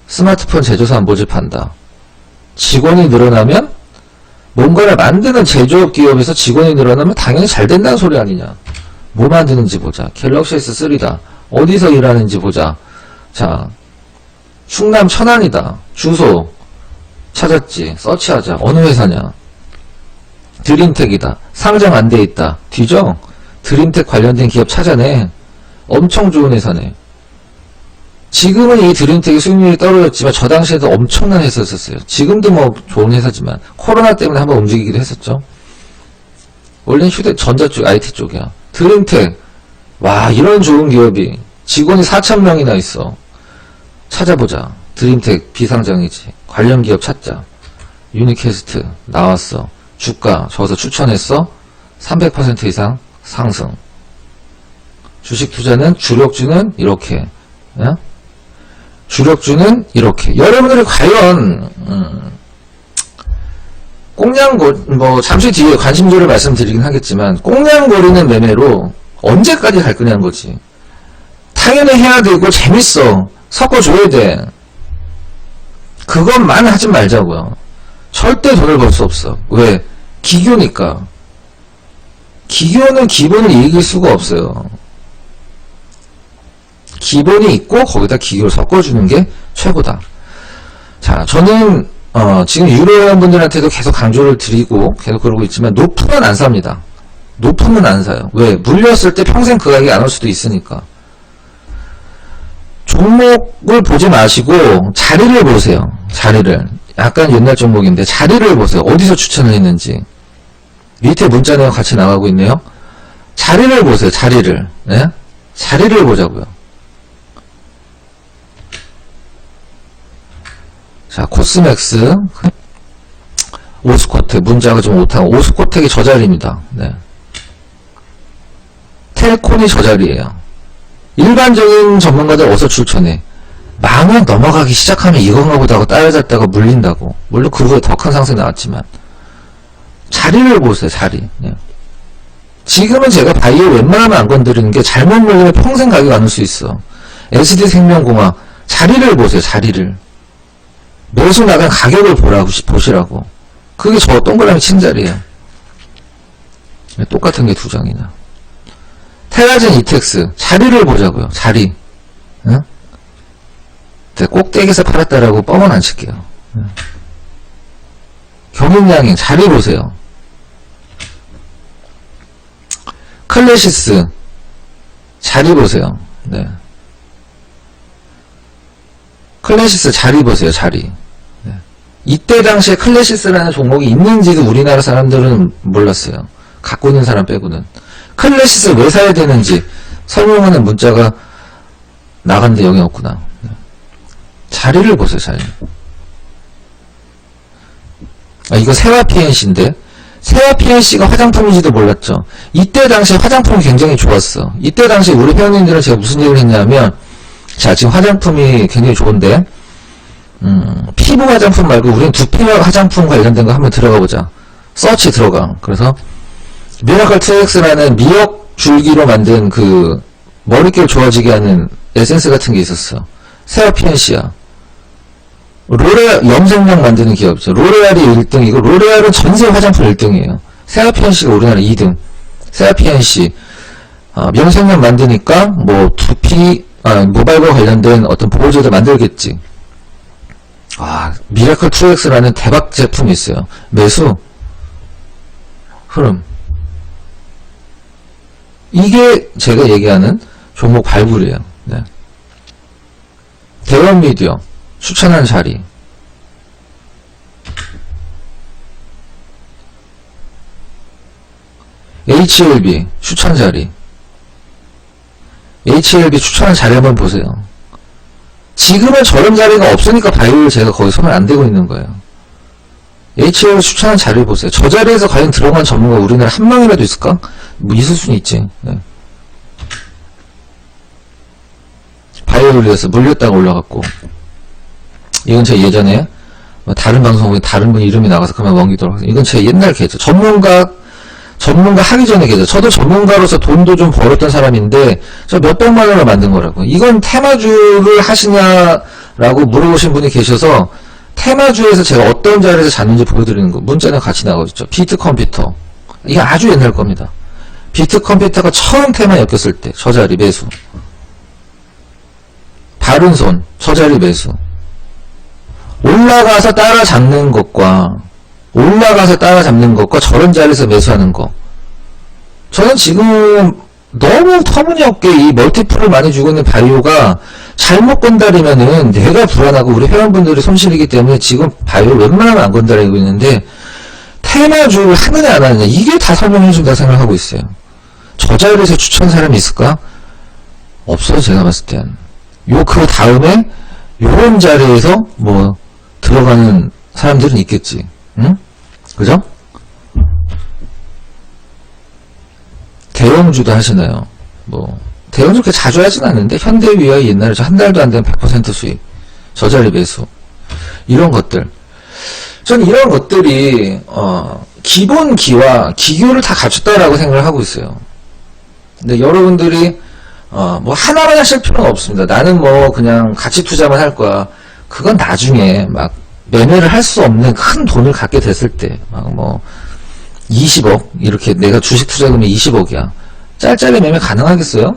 스마트폰 제조사 모집한다. 직원이 늘어나면, 뭔가를 만드는 제조업 기업에서 직원이 늘어나면 당연히 잘 된다는 소리 아니냐. 뭐 만드는지 보자. 갤럭시 S3다. 어디서 일하는지 보자. 자, 충남 천안이다. 주소 찾았지. 서치하자. 어느 회사냐. 드림텍이다. 상장 안 돼 있다. 뒤져. 드림텍 관련된 기업 찾아내. 엄청 좋은 회사네. 지금은 이 드림텍의 수익률이 떨어졌지만 저 당시에도 엄청난 회사였었어요. 지금도 뭐 좋은 회사지만 코로나 때문에 한번 움직이기도 했었죠. 원래는 전자 쪽, IT 쪽이야. 드림텍, 와, 이런 좋은 기업이 직원이 4,000명이나 있어. 찾아보자. 드림텍 비상장이지. 관련 기업 찾자. 유니캐스트 나왔어. 주가 저기서 추천했어. 300% 이상 상승. 주식 투자는 주력주는 이렇게. 예? 주력주는 이렇게. 여러분들이 과연 뭐 잠시 뒤에 관심주를 말씀드리긴 하겠지만 꽁냥거리는 매매로 언제까지 갈 거냐는 거지. 당연히 해야 되고 재밌어. 섞어줘야 돼. 그것만 하지 말자고요. 절대 돈을 벌 수 없어. 왜? 기교니까. 기교는 기본을 이길 수가 없어요. 기본이 있고 거기다 기교를 섞어주는 게 최고다. 자, 저는 지금 유료 회원분들한테도 계속 강조를 드리고 계속 그러고 있지만 높으면 안 삽니다. 높으면 안 사요. 왜? 물렸을 때 평생 그 가격이 안 올 수도 있으니까. 종목을 보지 마시고 자리를 보세요. 자리를. 약간 옛날 종목인데 자리를 보세요. 어디서 추천을 했는지. 밑에 문자 내용 같이 나가고 있네요. 자리를 보세요. 자리를. 네? 자리를 보자고요. 자, 코스맥스, 오스코텍, 문자가 좀 못하고, 오스코텍이 저 자리입니다. 네. 텔콘이 저 자리에요. 일반적인 전문가들 어서 추천해. 만원 넘어가기 시작하면 이건가 보다 하고 따라잡다가 물린다고. 물론 그 후에 더 큰 상승이 나왔지만. 자리를 보세요, 자리. 네. 지금은 제가 바이오 웬만하면 안 건드리는 게 잘못 물리면 평생 가격 안 올 수 있어. SD생명공학 자리를 보세요. 자리를. 매수 나간 가격을 보시라고. 그게 저 동그라미 친 자리예요. 똑같은 게 두 장이나. 테라젠 이텍스 자리를 보자고요. 자리. 응? 꼭대기에서 팔았다라고 뻥은 안 칠게요. 응. 경인양행 자리 보세요. 클래시스 자리 보세요. 네. 클래시스 자리 보세요. 자리. 네. 이때 당시에 클래시스라는 종목이 있는지도 우리나라 사람들은 몰랐어요. 갖고 있는 사람 빼고는. 클래시스 왜 사야 되는지 설명하는 문자가 나간데 여기 없구나. 네. 자리를 보세요. 자리. 이거 세화 PNC인데 세화 PNC가 화장품인지도 몰랐죠. 이때 당시 화장품이 굉장히 좋았어. 이때 당시 우리 회원님들은 제가 무슨 얘기를 했냐면, 자, 지금 화장품이 굉장히 좋은데, 피부 화장품 말고 우리는 두피 화장품 관련된 거 한번 들어가 보자. 서치 들어가. 그래서 미라클 2X라는 미역 줄기로 만든 그 머릿결 좋아지게 하는 에센스 같은 게 있었어. 세화 PNC야. 로레알, 염색약 만드는 기업이죠. 로레알이 1등이고, 로레알은 전세 화장품 1등이에요. 세라피엔씨가 우리나라 2등. 세라피엔씨, 염색약 만드니까, 뭐, 두피, 모발과 관련된 어떤 보호제도 만들겠지. 미라클 2X라는 대박 제품이 있어요. 매수, 흐름. 이게 제가 얘기하는 종목 발굴이에요. 네. 대원 미디어. 추천한 자리. HLB 추천 자리. HLB 추천한 자리 한번 보세요. 지금은 저런 자리가 없으니까 바이오를 제가 거기 손을 안 대고 있는 거예요. HLB 추천한 자리를 보세요. 저 자리에서 과연 들어간 전문가 우리나라 한 명이라도 있을까? 뭐 있을 수는 있지. 네. 바이오리에서 물렸다가 올라갔고. 이건 제가 예전에 다른 방송에 다른 분 이름이 나가서 그만 넘기도록 하겠습니다. 이건 제 옛날 계좌. 전문가 하기 전에 계좌. 저도 전문가로서 돈도 좀 벌었던 사람인데 저 몇백만 원을 만든 거라고. 이건 테마주를 하시냐라고 물어보신 분이 계셔서 테마주에서 제가 어떤 자리에서 잤는지 보여드리는 거. 문자는 같이 나가고 있죠. 비트컴퓨터. 이게 아주 옛날 겁니다. 비트컴퓨터가 처음 테마 엮였을 때 저 자리 매수. 바른손 저 자리 매수. 올라가서 따라잡는 것과 저런 자리에서 매수하는 거. 저는 지금 너무 터무니없게 이 멀티플을 많이 주고 있는 바이오가 잘못 건드리면은 내가 불안하고 우리 회원분들이 손실이기 때문에 지금 바이오 웬만하면 안 건드리고 있는데 테마주를 하느냐 안 하느냐 이게 다 설명해 준다 생각하고 있어요. 저 자리에서 추천 사람이 있을까? 없어요. 제가 봤을 땐. 그 다음에 요런 자리에서 뭐 들어가는 사람들은 있겠지. 응? 그죠? 대형주도 하시나요? 뭐 대형주 그렇게 자주 하진 않는데 현대위아 옛날에 저 한 달도 안 된 100% 수익 저 자리 매수 이런 것들 전 이런 것들이 기본기와 기교를 다 갖췄다라고 생각을 하고 있어요. 근데 여러분들이 뭐 하나만 하실 필요는 없습니다. 나는 뭐 그냥 가치 투자만 할 거야. 그건 나중에 막 매매를 할 수 없는 큰 돈을 갖게 됐을 때 막 뭐 20억 이렇게 내가 주식 투자금이 20억이야. 짤짤이 매매 가능하겠어요?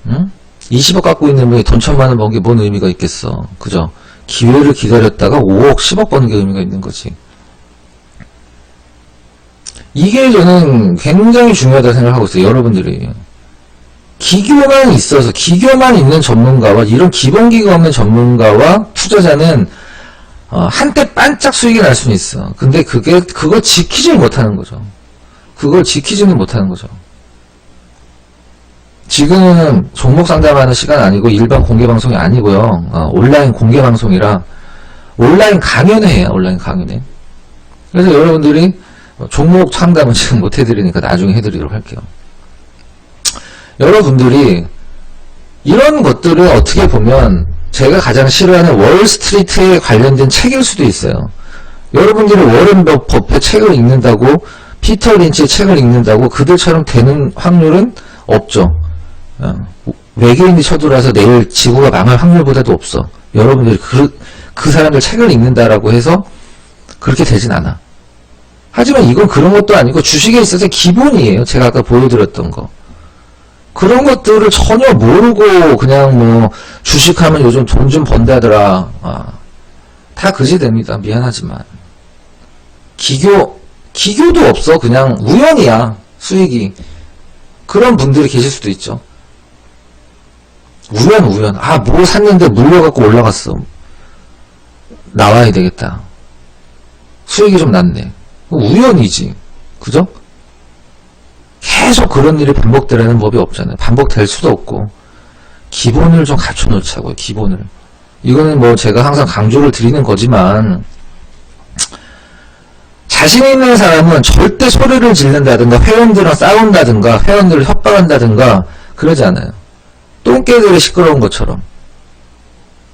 응? 20억 갖고 있는 분이 돈 1,000만 원 번 게 뭔 의미가 있겠어. 그죠? 기회를 기다렸다가 5억 10억 버는 게 의미가 있는 거지. 이게 저는 굉장히 중요하다고 생각하고 있어요. 여러분들이 기교만 있어서 기교만 있는 전문가와 이런 기본기가 없는 전문가와 투자자는 한때 반짝 수익이 날 수는 있어. 근데 그걸 지키지는 못하는 거죠. 지금은 종목 상담하는 시간 아니고 일반 공개 방송이 아니고요. 온라인 공개 방송이라 온라인 강연회예요. 온라인 강연회. 그래서 여러분들이 종목 상담은 지금 못 해드리니까 나중에 해드리도록 할게요. 여러분들이 이런 것들을 어떻게 보면 제가 가장 싫어하는 월스트리트에 관련된 책일 수도 있어요. 여러분들이 워렌 버핏의 책을 읽는다고 피터 린치의 책을 읽는다고 그들처럼 되는 확률은 없죠. 외계인이 쳐들어와서 내일 지구가 망할 확률보다도 없어. 여러분들이 그 사람들 책을 읽는다라고 해서 그렇게 되진 않아. 하지만 이건 그런 것도 아니고 주식에 있어서 기본이에요. 제가 아까 보여드렸던 거. 그런 것들을 전혀 모르고 그냥 뭐 주식하면 요즘 돈 좀 번다더라. 다 그지 됩니다. 미안하지만. 기교도 없어. 그냥 우연이야. 수익이. 그런 분들이 계실 수도 있죠. 우연. 뭐 샀는데 물려갖고 올라갔어. 나와야 되겠다. 수익이 좀 났네. 우연이지. 그죠? 계속 그런 일이 반복되라는 법이 없잖아요. 반복될 수도 없고. 기본을 좀 갖춰놓자고요. 기본을. 이거는 뭐 제가 항상 강조를 드리는 거지만 자신 있는 사람은 절대 소리를 지른다든가 회원들이랑 싸운다든가 회원들을 협박한다든가 그러지 않아요. 똥개들이 시끄러운 것처럼.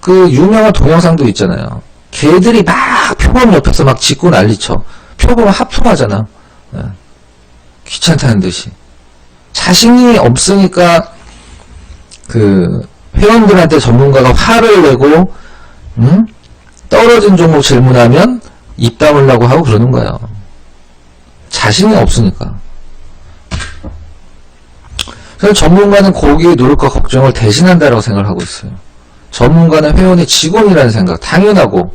그 유명한 동영상도 있잖아요. 개들이 막 표범 옆에서 막 짖고 난리쳐. 표범은 하품하잖아. 귀찮다는 듯이. 자신이 없으니까 그 회원들한테 전문가가 화를 내고 떨어진 종목 질문하면 입 다물라고 하고 그러는 거예요. 자신이 없으니까. 그래서 전문가는 고객의 노력과 걱정을 대신한다라고 생각을 하고 있어요. 전문가는 회원의 직원이라는 생각 당연하고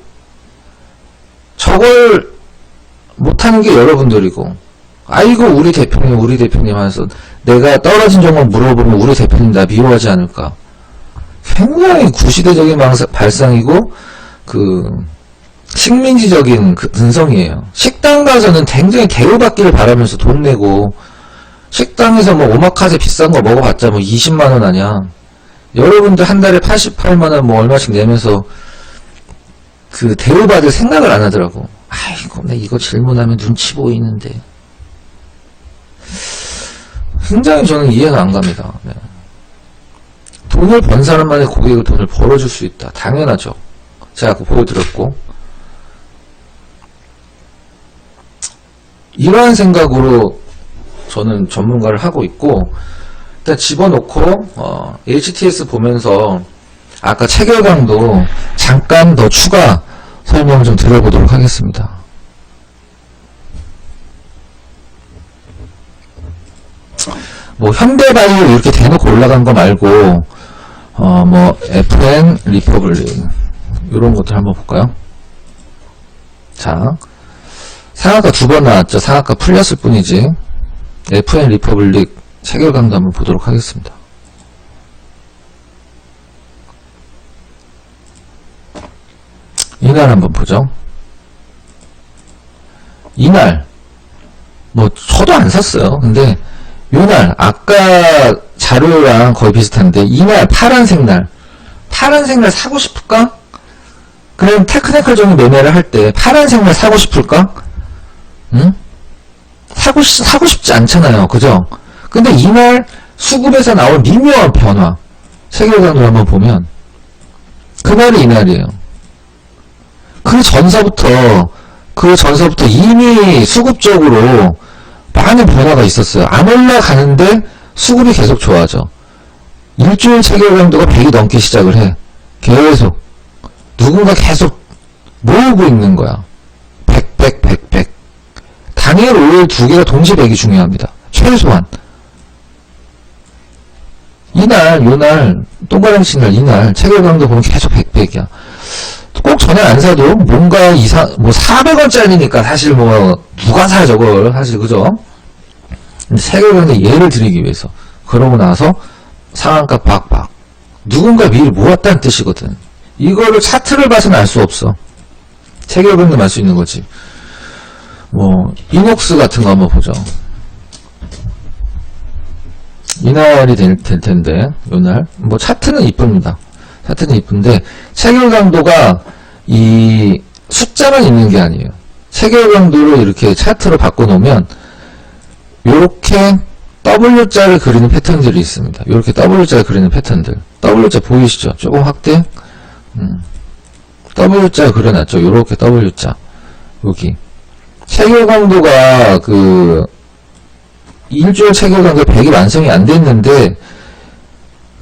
저걸 못하는 게 여러분들이고 아이고 우리 대표님 하면서 내가 떨어진 종목 물어보면 우리 대표님 나 미워하지 않을까. 굉장히 구시대적인 발상이고 식민지적인 근성이에요. 식당 가서는 굉장히 대우받기를 바라면서 돈 내고 식당에서 뭐 오마카세 비싼 거 먹어봤자 뭐 20만원 아냐. 여러분들 한 달에 88만원 뭐 얼마씩 내면서 그 대우받을 생각을 안 하더라고. 아이고 내 이거 질문하면 눈치 보이는데. 굉장히 저는 이해가 안 갑니다. 네. 돈을 번 사람만의 고객을 돈을 벌어줄 수 있다. 당연하죠. 제가 아까 보여드렸고 이러한 생각으로 저는 전문가를 하고 있고 일단 집어넣고 HTS 보면서 아까 체결강도 잠깐 더 추가 설명 좀 드려보도록 하겠습니다. 뭐 현대바이오 이렇게 대놓고 올라간 거 말고 뭐 FN 리퍼블릭 이런 것들 한번 볼까요? 자, 상한가 2번 나왔죠. 상한가 풀렸을 뿐이지. FN 리퍼블릭 체결강도 한번 보도록 하겠습니다. 이날 한번 보죠. 이날 뭐 저도 안 샀어요. 근데 요날 아까 자료랑 거의 비슷한데 이날 파란색 날 사고 싶을까? 그럼 테크니컬적인 매매를 할 때 파란색 날 사고 싶을까? 응? 사고 싶지 않잖아요. 그죠? 근데 이날 수급에서 나온 미묘한 변화 체결강도 한번 보면 그날이 이날이에요. 그 전서부터 이미 수급적으로 많은 변화가 있었어요. 안 올라가는데 수급이 계속 좋아져. 일주일 체결강도가 100이 넘기 시작을 해. 계속 누군가 계속 모으고 있는 거야. 100. 당일 5일 2개가 동시 100이 중요합니다. 최소한 요날 동그라미친 날 이날 체결강도 보면 계속 100이야. 꼭 전에 안 사도 뭔가 뭐 400원짜리니까 사실 뭐 누가 사 저걸 사실 그죠? 체결강도 예를 드리기 위해서 그러고 나서 상한가 박박 누군가 미리 모았다는 뜻이거든. 이거를 차트를 봐서는 알 수 없어. 체결강도 알 수 있는 거지. 뭐 이녹스 같은 거 한번 보죠. 이날이 될 텐데 요날 뭐 차트는 이쁩니다. 차트는 이쁜데 체결강도가 이 숫자만 있는 게 아니에요. 체결강도를 이렇게 차트로 바꿔놓으면 요렇게 W자를 그리는 패턴들이 있습니다. 요렇게 W자를 그리는 패턴들. W자 보이시죠? 조금 확대. W자 그려놨죠. 요렇게 W자. 여기. 체결 강도가 일주일 체결 강도 100이 완성이 안 됐는데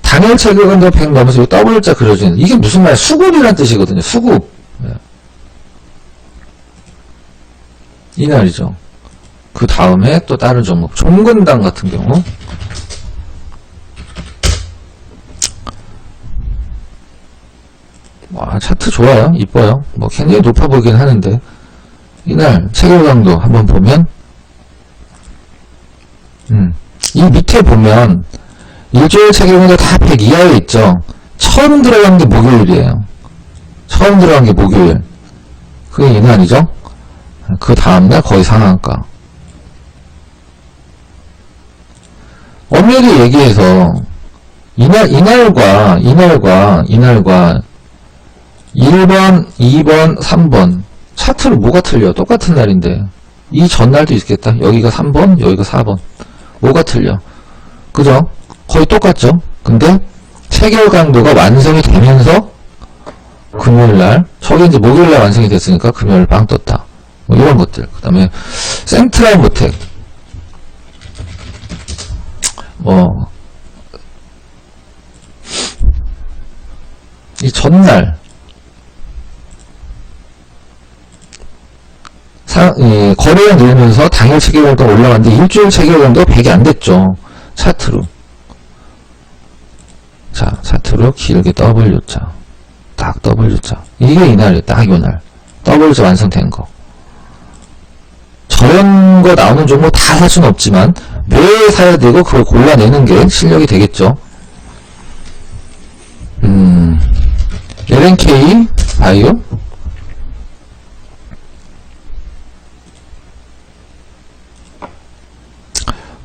당일 체결 강도 100 넘어서 W자 그려주는 이게 무슨 말이야? 수급이란 뜻이거든요. 수급. 이날이죠. 그 다음에 또 다른 종목 종근당 같은 경우 와, 차트 좋아요. 이뻐요. 뭐 굉장히 높아 보이긴 하는데 이날 체결 강도 한번 보면 이 밑에 보면 일주일 체결 강도 다 100 이하에 있죠. 처음 들어간 게 목요일이에요. 처음 들어간 게 목요일. 그게 이날이죠. 그 다음날 거의 상한가. 엄밀히 얘기해서 이날과 1번, 2번, 3번 차트로 뭐가 틀려? 똑같은 날인데 이 전날도 있겠다. 여기가 3번, 여기가 4번. 뭐가 틀려? 그죠? 거의 똑같죠? 근데 체결 강도가 완성이 되면서 금요일날 저게 이제 목요일날 완성이 됐으니까 금요일 방 떴다. 뭐 이런 것들. 그 다음에 센트럴 모텍 이 전날 거래가 늘면서 당일 체결강도 올라갔는데 일주일 체결강도 100이 안 됐죠. 차트로. 자, 차트로 길게 W자. 딱 W자. 이게 이날이에요. 딱 요날. W자 완성된 거. 저런 거 나오는 종목 다 살 수는 없지만 왜 사야 되고 그걸 골라내는 게 실력이 되겠죠. LNK 바이오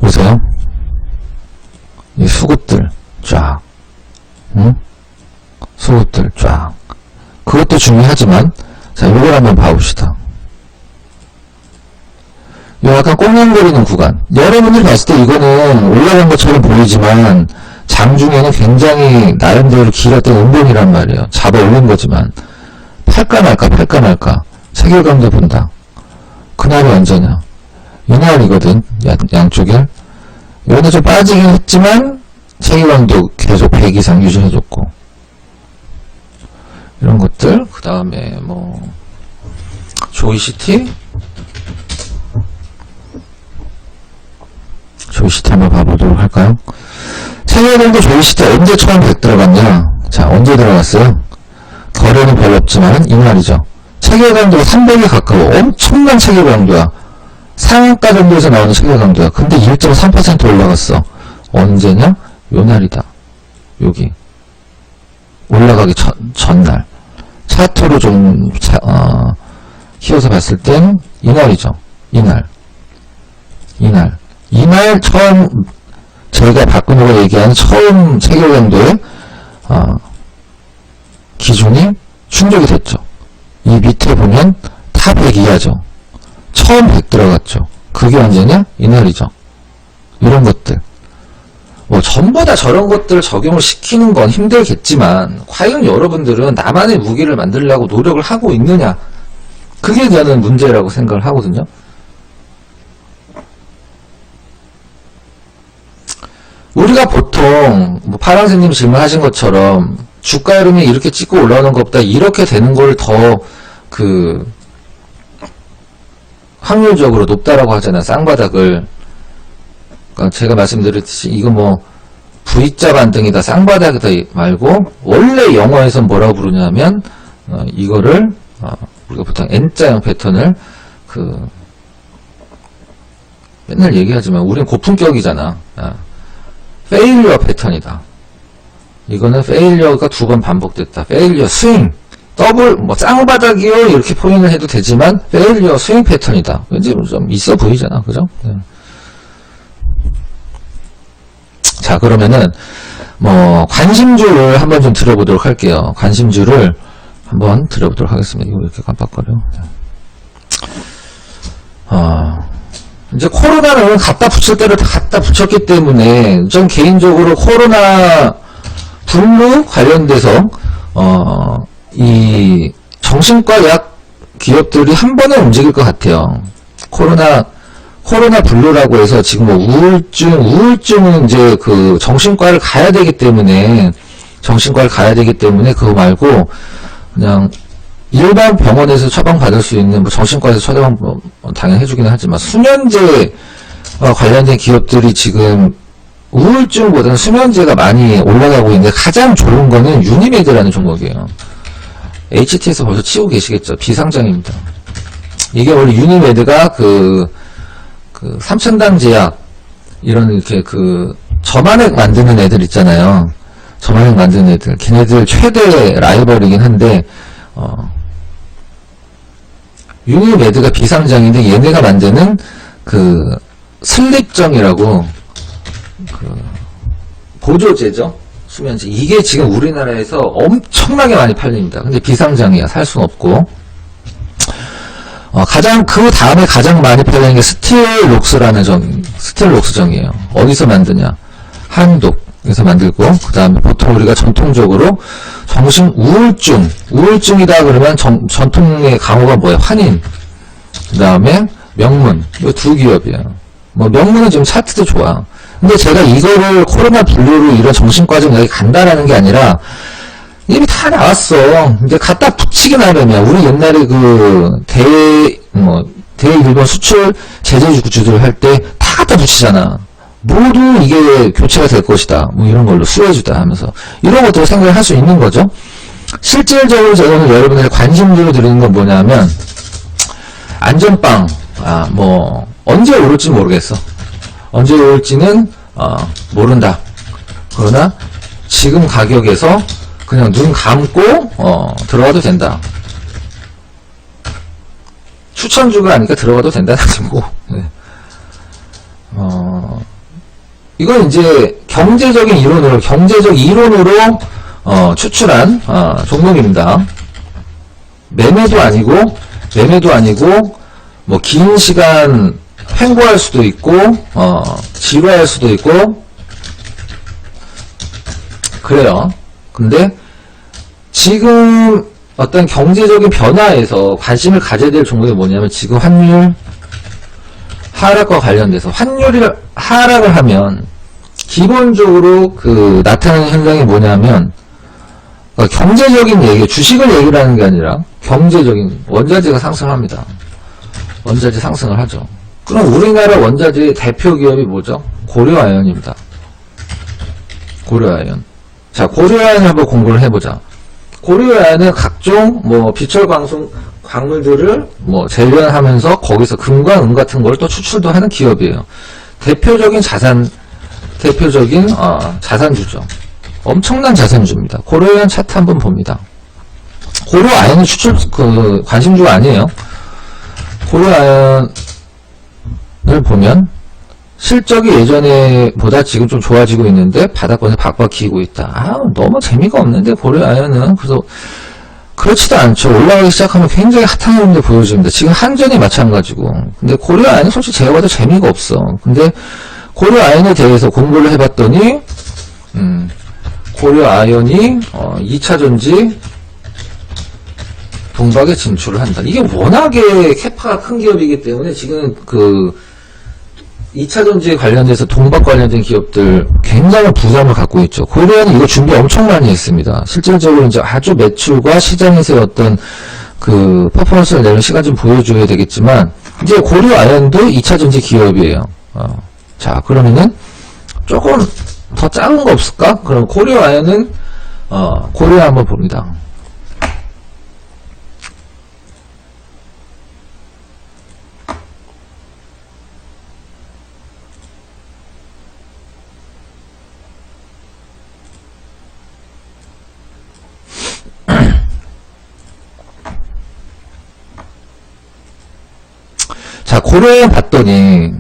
보세요. 이 수급들 쫙, 수급들 쫙. 그것도 중요하지만 자, 이걸 한번 봐봅시다. 요 약간 꽁냥거리는 구간. 여러분들이 봤을 때 이거는 올라간 것처럼 보이지만 장중에는 굉장히 나름대로 길었던 운동이란 말이에요. 잡아 올린 거지만 팔까 말까 체결강도 본다. 그날이 언제냐? 이날이거든. 양쪽에 요번에 좀 빠지긴 했지만 체결강도 계속 100 이상 유지해줬고 이런 것들. 그 다음에 뭐 조이시티 한번 봐보도록 할까요? 체결강도 조이시티 언제 처음 100 들어갔냐? 자, 언제 들어갔어요? 거래는 별로 없지만 이날이죠. 체결강도가 300에 가까워. 엄청난 체결강도야. 상한가 정도에서 나오는 체결강도야. 근데 1.3% 올라갔어. 언제냐? 요날이다. 여기 올라가기 전날. 차트로 좀 키워서 봤을 땐 이날이죠. 이날 처음 저희가 박근호가 얘기한 처음 체결강도의 기준이 충족이 됐죠. 이 밑에 보면 다 100 이하죠. 처음 100 들어갔죠. 그게 언제냐? 이날이죠. 이런 것들. 뭐 전부 다 저런 것들 적용을 시키는 건 힘들겠지만 과연 여러분들은 나만의 무기를 만들려고 노력을 하고 있느냐? 그게 저는 문제라고 생각을 하거든요. 우리가 보통 뭐 파랑새님 질문하신 것처럼 주가 흐름이 이렇게 찍고 올라오는 것보다 이렇게 되는 걸 더 확률적으로 높다라고 하잖아요. 쌍바닥을. 그러니까 제가 말씀드렸듯이 이거 뭐 V자 반등이다 쌍바닥이다 말고 원래 영어에서 뭐라고 부르냐면 이거를 우리가 보통 N자형 패턴을 맨날 얘기하지만 우린 고품격이잖아. 페일리어 패턴이다. 이거는 페일리어가 2번 반복됐다. 페일리어 스윙 더블 뭐 쌍바닥이요 이렇게 표현을 해도 되지만 페일리어 스윙 패턴이다. 왠지 좀 있어 보이잖아. 그죠? 네. 자, 그러면은 뭐 관심주를 한번 좀 들어보도록 할게요. 관심주를 한번 들어보도록 하겠습니다. 이거 왜 이렇게 깜빡거려? 이제 코로나는 갖다 붙일 때를 다 갖다 붙였기 때문에 전 개인적으로 코로나 블루 관련돼서 이 정신과 약 기업들이 한 번에 움직일 것 같아요. 코로나 블루라고 해서 지금 뭐 우울증은 이제 그 정신과를 가야 되기 때문에 그거 말고 그냥 일반 병원에서 처방받을 수 있는 뭐 정신과에서 처방 당연히 해주기는 하지만 수면제와 관련된 기업들이 지금 우울증보다는 수면제가 많이 올라가고 있는데 가장 좋은 거는 유니메드라는 종목이에요. HT에서 벌써 치고 계시겠죠. 비상장입니다. 이게 원래 유니메드가 그 삼천당 제약 이런 이렇게 그 점안액 만드는 애들 있잖아요. 점안액 만드는 애들 걔네들 최대 라이벌이긴 한데 유니메드가 비상장인데 얘네가 만드는 그 슬립정이라고 그 보조제죠. 수면제. 이게 지금 우리나라에서 엄청나게 많이 팔립니다. 근데 비상장이야. 살 수는 없고. 가장 그 다음에 가장 많이 팔리는 게 스틸록스라는 스틸록스정이에요. 어디서 만드냐? 한독에서 만들고 그 다음에 보통 우리가 전통적으로 정신 우울증이다 그러면 전통의 강호가 뭐예요? 환인. 그 다음에 명문. 이 두 기업이에요. 뭐 명문은 지금 차트도 좋아. 근데 제가 이거를 코로나 블루로 이런 정신과정 여기 간다라는 게 아니라 이미 다 나왔어. 이제 갖다 붙이긴 하려면 우리 옛날에 그 대일본 수출 제재주들 할 때 다 갖다 붙이잖아. 모두 이게 교체가 될 것이다. 뭐 이런 걸로 수혜주다 하면서 이런 것들을 생각을 할 수 있는 거죠. 실질적으로 제가 오늘 여러분들의 관심주로 드리는 건 뭐냐면 안전빵. 뭐 언제 오를지 모르겠어. 언제 올지는 모른다. 그러나 지금 가격에서 그냥 눈 감고 들어가도 된다. 추천주가 아니까 들어가도 된다는 거고. 네. 이건 이제 경제적 이론으로 추출한 종목입니다. 매매도 아니고 뭐 긴 시간 횡보할 수도 있고 지루할 수도 있고 그래요. 근데 지금 어떤 경제적인 변화에서 관심을 가져야 될 종목이 뭐냐면 지금 환율 하락과 관련돼서 환율이 하락을 하면 기본적으로 그 나타나는 현상이 뭐냐면 경제적인 얘기, 주식을 얘기를 하는 게 아니라 경제적인 원자재가 상승합니다. 원자재 상승을 하죠. 그럼 우리나라 원자재 대표 기업이 뭐죠? 고려아연입니다. 고려아연. 자, 고려아연을 한번 공부를 해보자. 고려아연은 각종 뭐 비철광송 광물들을 뭐 재련하면서 거기서 금과 은 같은 걸 또 추출도 하는 기업이에요. 대표적인 자산주죠. 엄청난 자산주입니다. 고려아연 차트 한번 봅니다. 고려아연은 관심주가 아니에요. 고려아연을 보면 실적이 예전에 보다 지금 좀 좋아지고 있는데 바닥권에 박박 기고 있다. 너무 재미가 없는데 고려아연은. 그래서 그렇지도 않죠. 올라가기 시작하면 굉장히 핫한 흐름들 보여집니다. 지금 한전이 마찬가지고. 근데 고려아연은 솔직히 제가 봐도 재미가 없어. 근데 고려아연에 대해서 공부를 해봤더니 고려아연이 2차전지 동박에 진출을 한다. 이게 워낙에 캐파가 큰 기업이기 때문에 지금 그 2차전지에 관련돼서 동박 관련된 기업들 굉장한 부담을 갖고 있죠. 고려아연이 이거 준비 엄청 많이 했습니다. 실질적으로 이제 아주 매출과 시장에서의 어떤 그 퍼포먼스를 내는 시간 좀 보여줘야 되겠지만 이제 고려아연도 2차전지 기업이에요. 자, 그러면은 조금 더 작은 거 없을까? 그럼 고려아연은 고려 한번 봅니다. 자, 고려아연 봤더니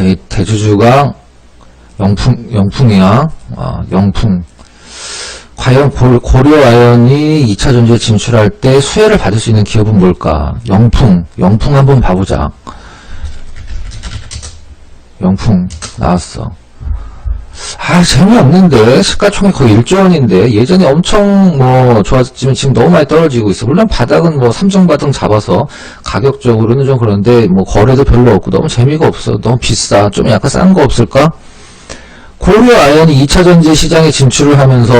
이 대주주가 영풍이야. 영풍. 과연 고려아연이 2차전지에 진출할 때 수혜를 받을 수 있는 기업은 뭘까? 영풍 한번 봐보자. 영풍 나왔어. 재미없는데. 시가총액 거의 1조 원인데. 예전에 엄청 좋았지만 지금 너무 많이 떨어지고 있어. 물론 바닥은 3중 바닥 잡아서 가격적으로는 좀 그런데 거래도 별로 없고 너무 재미가 없어. 너무 비싸. 좀 약간 싼 거 없을까? 고려아연이 2차전지 시장에 진출을 하면서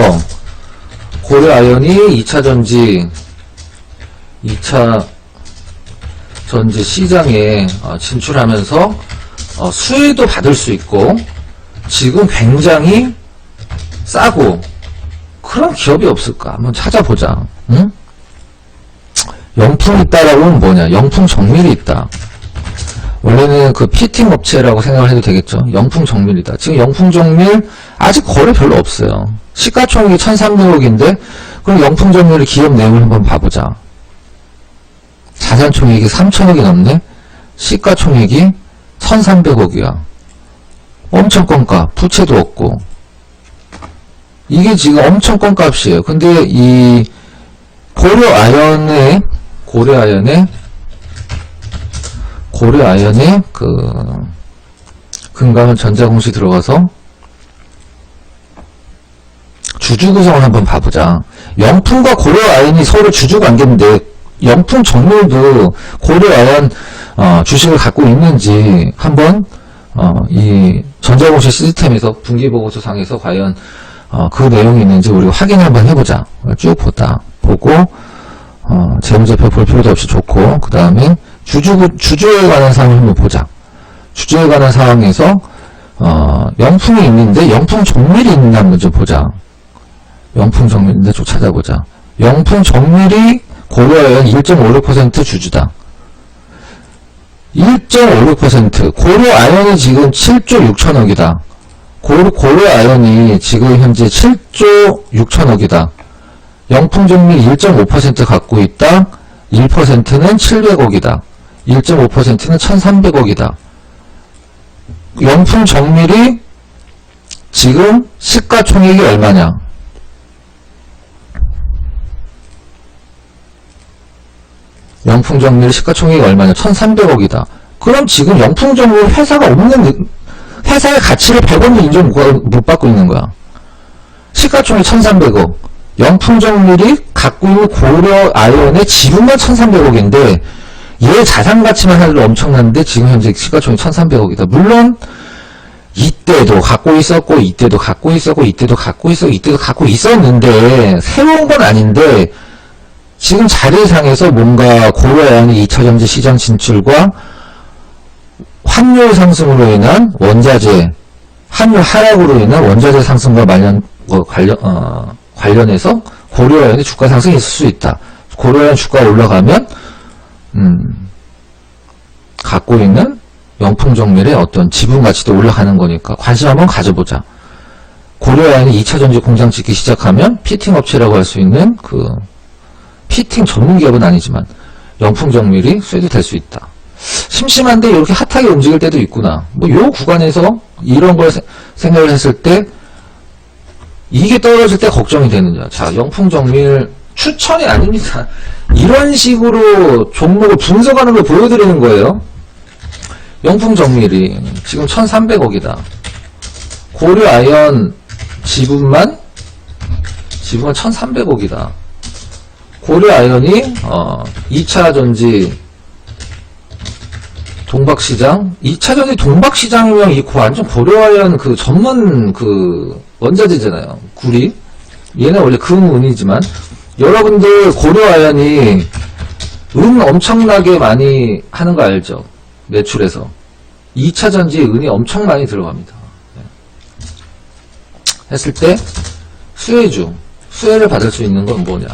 고려아연이 2차전지 시장에 진출하면서 수혜도 받을 수 있고 지금 굉장히 싸고 그런 기업이 없을까? 한번 찾아보자. 응? 영풍이 있다라고 하면 뭐냐? 영풍 정밀이 있다. 원래는 그 피팅 업체라고 생각을 해도 되겠죠. 영풍 정밀이다. 지금 영풍 정밀 아직 거래 별로 없어요. 시가총액이 1300억인데 그럼 영풍 정밀의 기업 내용을 한번 봐보자. 자산총액이 3000억이 넘네. 시가총액이 1300억이야. 엄청 껌값. 부채도 없고. 이게 지금 엄청 껌값이에요. 근데 이 고려아연의 그 금감원 전자공시 들어가서 주주 구성을 한번 봐보자. 영풍과 고려아연이 서로 주주 관계인데 영풍 정밀도 고려아연 주식을 갖고 있는지 한번 이 전자공시 시스템에서 분기보고서상에서 과연 그 내용이 있는지 우리가 확인 한번 해보자. 쭉 보고 재무제표 볼 필요도 없이 좋고 그 다음에 주주에 관한 사항을 한번 보자. 주주에 관한 사항에서 영풍이 있는데 영풍 정밀이 있는지 한번 좀 보자. 영풍 정밀인데 좀 찾아보자. 영풍 정밀이 고려아연 1.56% 주주다. 1.56% 고려아연이 지금 7조 6천억이다. 고려아연이 지금 현재 7조 6천억이다. 영풍정밀 1.5% 갖고 있다. 1%는 700억이다. 1.5%는 1300억이다. 영풍정밀이 지금 시가총액이 얼마냐? 영풍정밀 시가총액이 얼마냐? 1300억이다. 그럼 지금 영풍정밀 회사가 없는, 회사의 가치를 100원도 인정 못 받고 있는 거야. 시가총액 1300억. 영풍정밀이 갖고 있는 고려아연의 지분만 1300억인데, 얘 자산가치만 하더라도 엄청난데, 지금 현재 시가총액 1300억이다. 물론, 이때도 갖고 있었고, 이때도 갖고 있었고, 이때도 갖고 있었고, 이때도 갖고 있었는데, 새로운 건 아닌데, 지금 자리상에서 뭔가 고려아연이 2차전지 시장 진출과 환율 상승으로 인한 원자재, 환율 하락으로 인한 원자재 상승과 관련해서 고려아연의 주가 상승이 있을 수 있다. 고려아연 주가가 올라가면 갖고 있는 영풍정밀의 어떤 지분 가치도 올라가는 거니까 관심 한번 가져보자. 고려아연이 2차전지 공장 짓기 시작하면 피팅 업체라고 할 수 있는 그 피팅 전문 기업은 아니지만 영풍정밀이 수혜도 될 수 있다. 심심한데 이렇게 핫하게 움직일 때도 있구나. 요 구간에서 이런 걸 생각을 했을 때 이게 떨어질 때 걱정이 되느냐. 자, 영풍정밀 추천이 아닙니다. 이런 식으로 종목을 분석하는 걸 보여드리는 거예요. 영풍정밀이 지금 1300억이다. 고려아연 지분만 1300억이다. 고려아연이 2차전지 동박시장 2차전지 동박시장이면 이 완전 고려아연 그 전문 그 원자재잖아요. 구리. 얘는 원래 금은이지만 여러분들 고려아연이 은 엄청나게 많이 하는 거 알죠? 매출에서 2차전지에 은이 엄청 많이 들어갑니다. 했을 때 수혜를 받을 수 있는 건 뭐냐?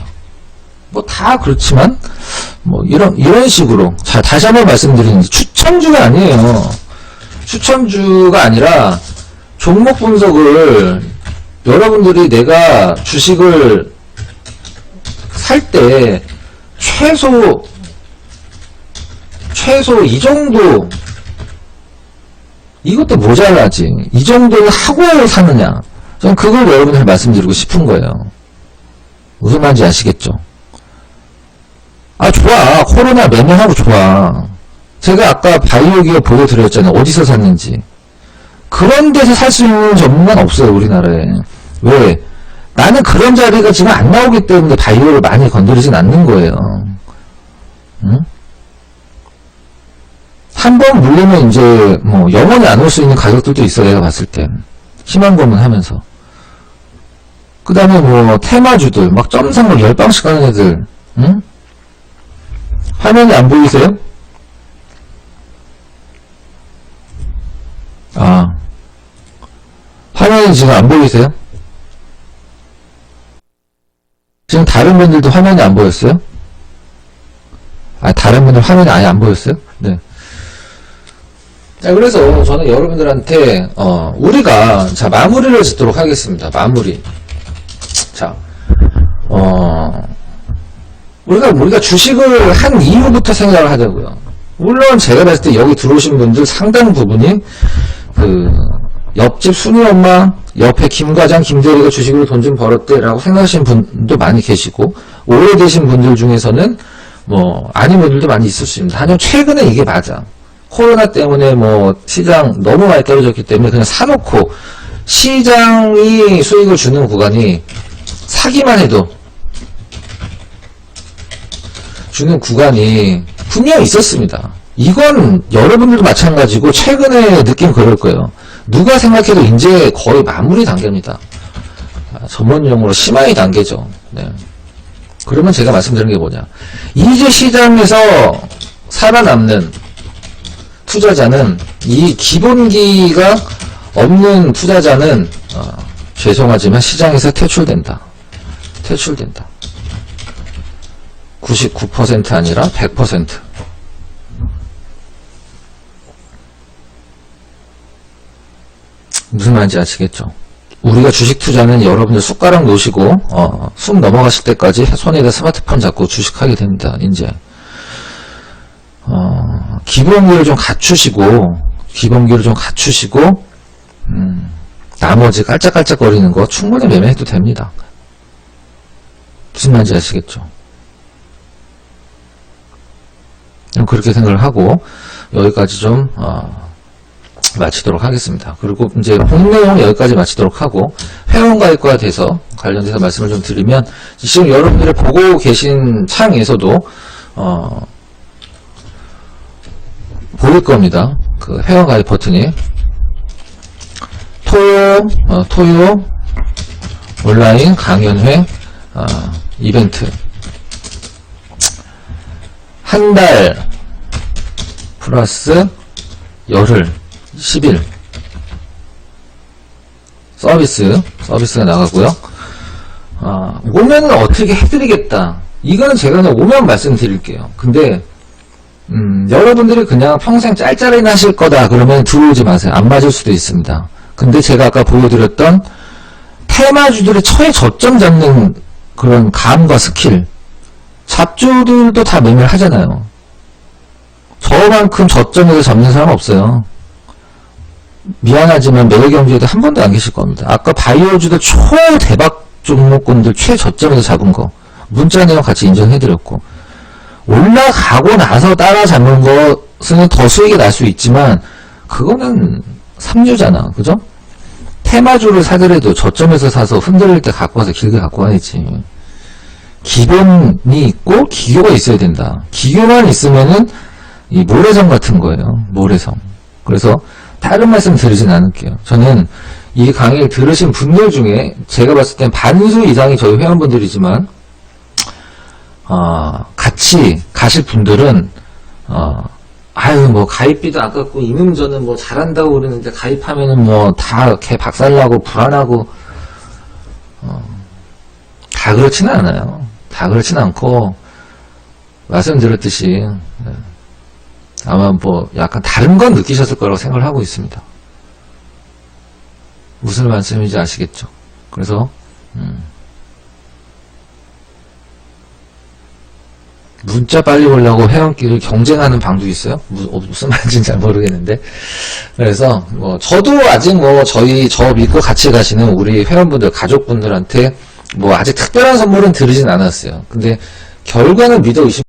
다 그렇지만 이런 식으로. 자, 다시 한번 말씀드리는데 추천주가 아니에요. 추천주가 아니라 종목 분석을 여러분들이 내가 주식을 살 때 최소 이 정도, 이것도 모자라지. 이 정도는 하고 사느냐. 저는 그걸 여러분들 말씀드리고 싶은 거예요. 무슨 말인지 아시겠죠? 좋아. 코로나 매매하고 좋아. 제가 아까 바이오 기업 보여드렸잖아요. 어디서 샀는지. 그런 데서 살 수 있는 전문가는 없어요, 우리나라에. 왜? 나는 그런 자리가 지금 안 나오기 때문에 바이오를 많이 건드리진 않는 거예요. 응? 한 번 물리면 이제 뭐 영원히 안 올 수 있는 가격들도 있어, 내가 봤을 땐. 희망 고문하면서. 그 다음에 뭐 테마주들 막 점상을 10방씩 하는 애들, 응? 화면이 안 보이세요? 아, 화면이 지금 안 보이세요? 지금 다른 분들도 화면이 안 보였어요? 아, 다른 분들 화면이 아예 안 보였어요? 네. 자, 그래서 저는 여러분들한테 우리가 자 마무리를 짓도록 하겠습니다. 마무리. 자, 우리가 주식을 한 이유부터 생각을 하자고요. 물론 제가 봤을 때 여기 들어오신 분들 상당 부분이 그 옆집 순이 엄마, 옆에 김 과장, 김 대리가 주식으로 돈 좀 벌었대라고 생각하시는 분도 많이 계시고, 오래되신 분들 중에서는 뭐 아닌 분들도 많이 있을 수 있습니다. 하지만 최근에 이게 맞아. 코로나 때문에 뭐 시장 너무 많이 떨어졌기 때문에 그냥 사놓고 시장이 수익을 주는 구간이 사기만 해도 주는 구간이 분명히 있었습니다. 이건 여러분들도 마찬가지고 최근에 느낌 그럴 거예요. 누가 생각해도 이제 거의 마무리 단계입니다. 전문용어로 심화의 단계죠. 네. 그러면 제가 말씀드리는 게 뭐냐. 이제 시장에서 살아남는 투자자는 이 기본기가 없는 투자자는 죄송하지만 시장에서 퇴출된다. 99% 아니라 100%. 무슨 말인지 아시겠죠? 우리가 주식 투자는 여러분들 숟가락 놓으시고 숨 넘어가실 때까지 손에다 스마트폰 잡고 주식하게 됩니다. 이제 기본기를 좀 갖추시고 나머지 깔짝깔짝거리는 거 충분히 매매해도 됩니다. 무슨 말인지 아시겠죠? 그렇게 생각을 하고 여기까지 좀 마치도록 하겠습니다. 그리고 이제 본 내용 여기까지 마치도록 하고 회원가입과 돼서 관련돼서 말씀을 좀 드리면 지금 여러분들이 보고 계신 창에서도 보일 겁니다. 그 회원가입 버튼이 토요 온라인 강연회 이벤트 한 달 플러스 열흘 10일 서비스가 나가고요. 오면은 어떻게 해드리겠다. 이거는 제가 그냥 오면 말씀드릴게요. 근데 여러분들이 그냥 평생 짤짤이나 하실 거다 그러면 들어오지 마세요. 안 맞을 수도 있습니다. 근데 제가 아까 보여드렸던 테마주들의 저점 잡는 그런 감과 스킬, 잡주들도 다 매매를 하잖아요. 저만큼 저점에서 잡는 사람 없어요. 미안하지만 매일경제에도 한 번도 안 계실 겁니다. 아까 바이오주들 초대박 종목군들 최저점에서 잡은 거 문자 내용 같이 인정해드렸고, 올라가고 나서 따라잡는 것은 더 수익이 날 수 있지만 그거는 삼류잖아. 그죠? 테마주를 사더라도 저점에서 사서 흔들릴 때 갖고 와서 길게 갖고 와야지. 기본이 있고 기교가 있어야 된다. 기교만 있으면은 이 모래성 같은 거예요. 모래성. 그래서 다른 말씀 드리진 않을게요. 저는 이 강의를 들으신 분들 중에 제가 봤을 땐 반수 이상이 저희 회원분들이지만 같이 가실 분들은 아유 뭐 가입비도 아깝고 이놈저는 뭐 잘한다고 그러는데 가입하면은 뭐 다 개 박살나고 불안하고 다 그렇지는 않아요. 다 그렇지는 않고 말씀드렸듯이 아마 뭐 약간 다른 건 느끼셨을 거라고 생각을 하고 있습니다. 무슨 말씀인지 아시겠죠? 그래서 문자 빨리 보려고 회원끼리 경쟁하는 방도 있어요? 무슨 말인지 잘 모르겠는데. 그래서 뭐 저도 아직 뭐 저 믿고 같이 가시는 우리 회원분들 가족분들한테 뭐 아직 특별한 선물은 드리진 않았어요. 근데 결과는 믿어 의심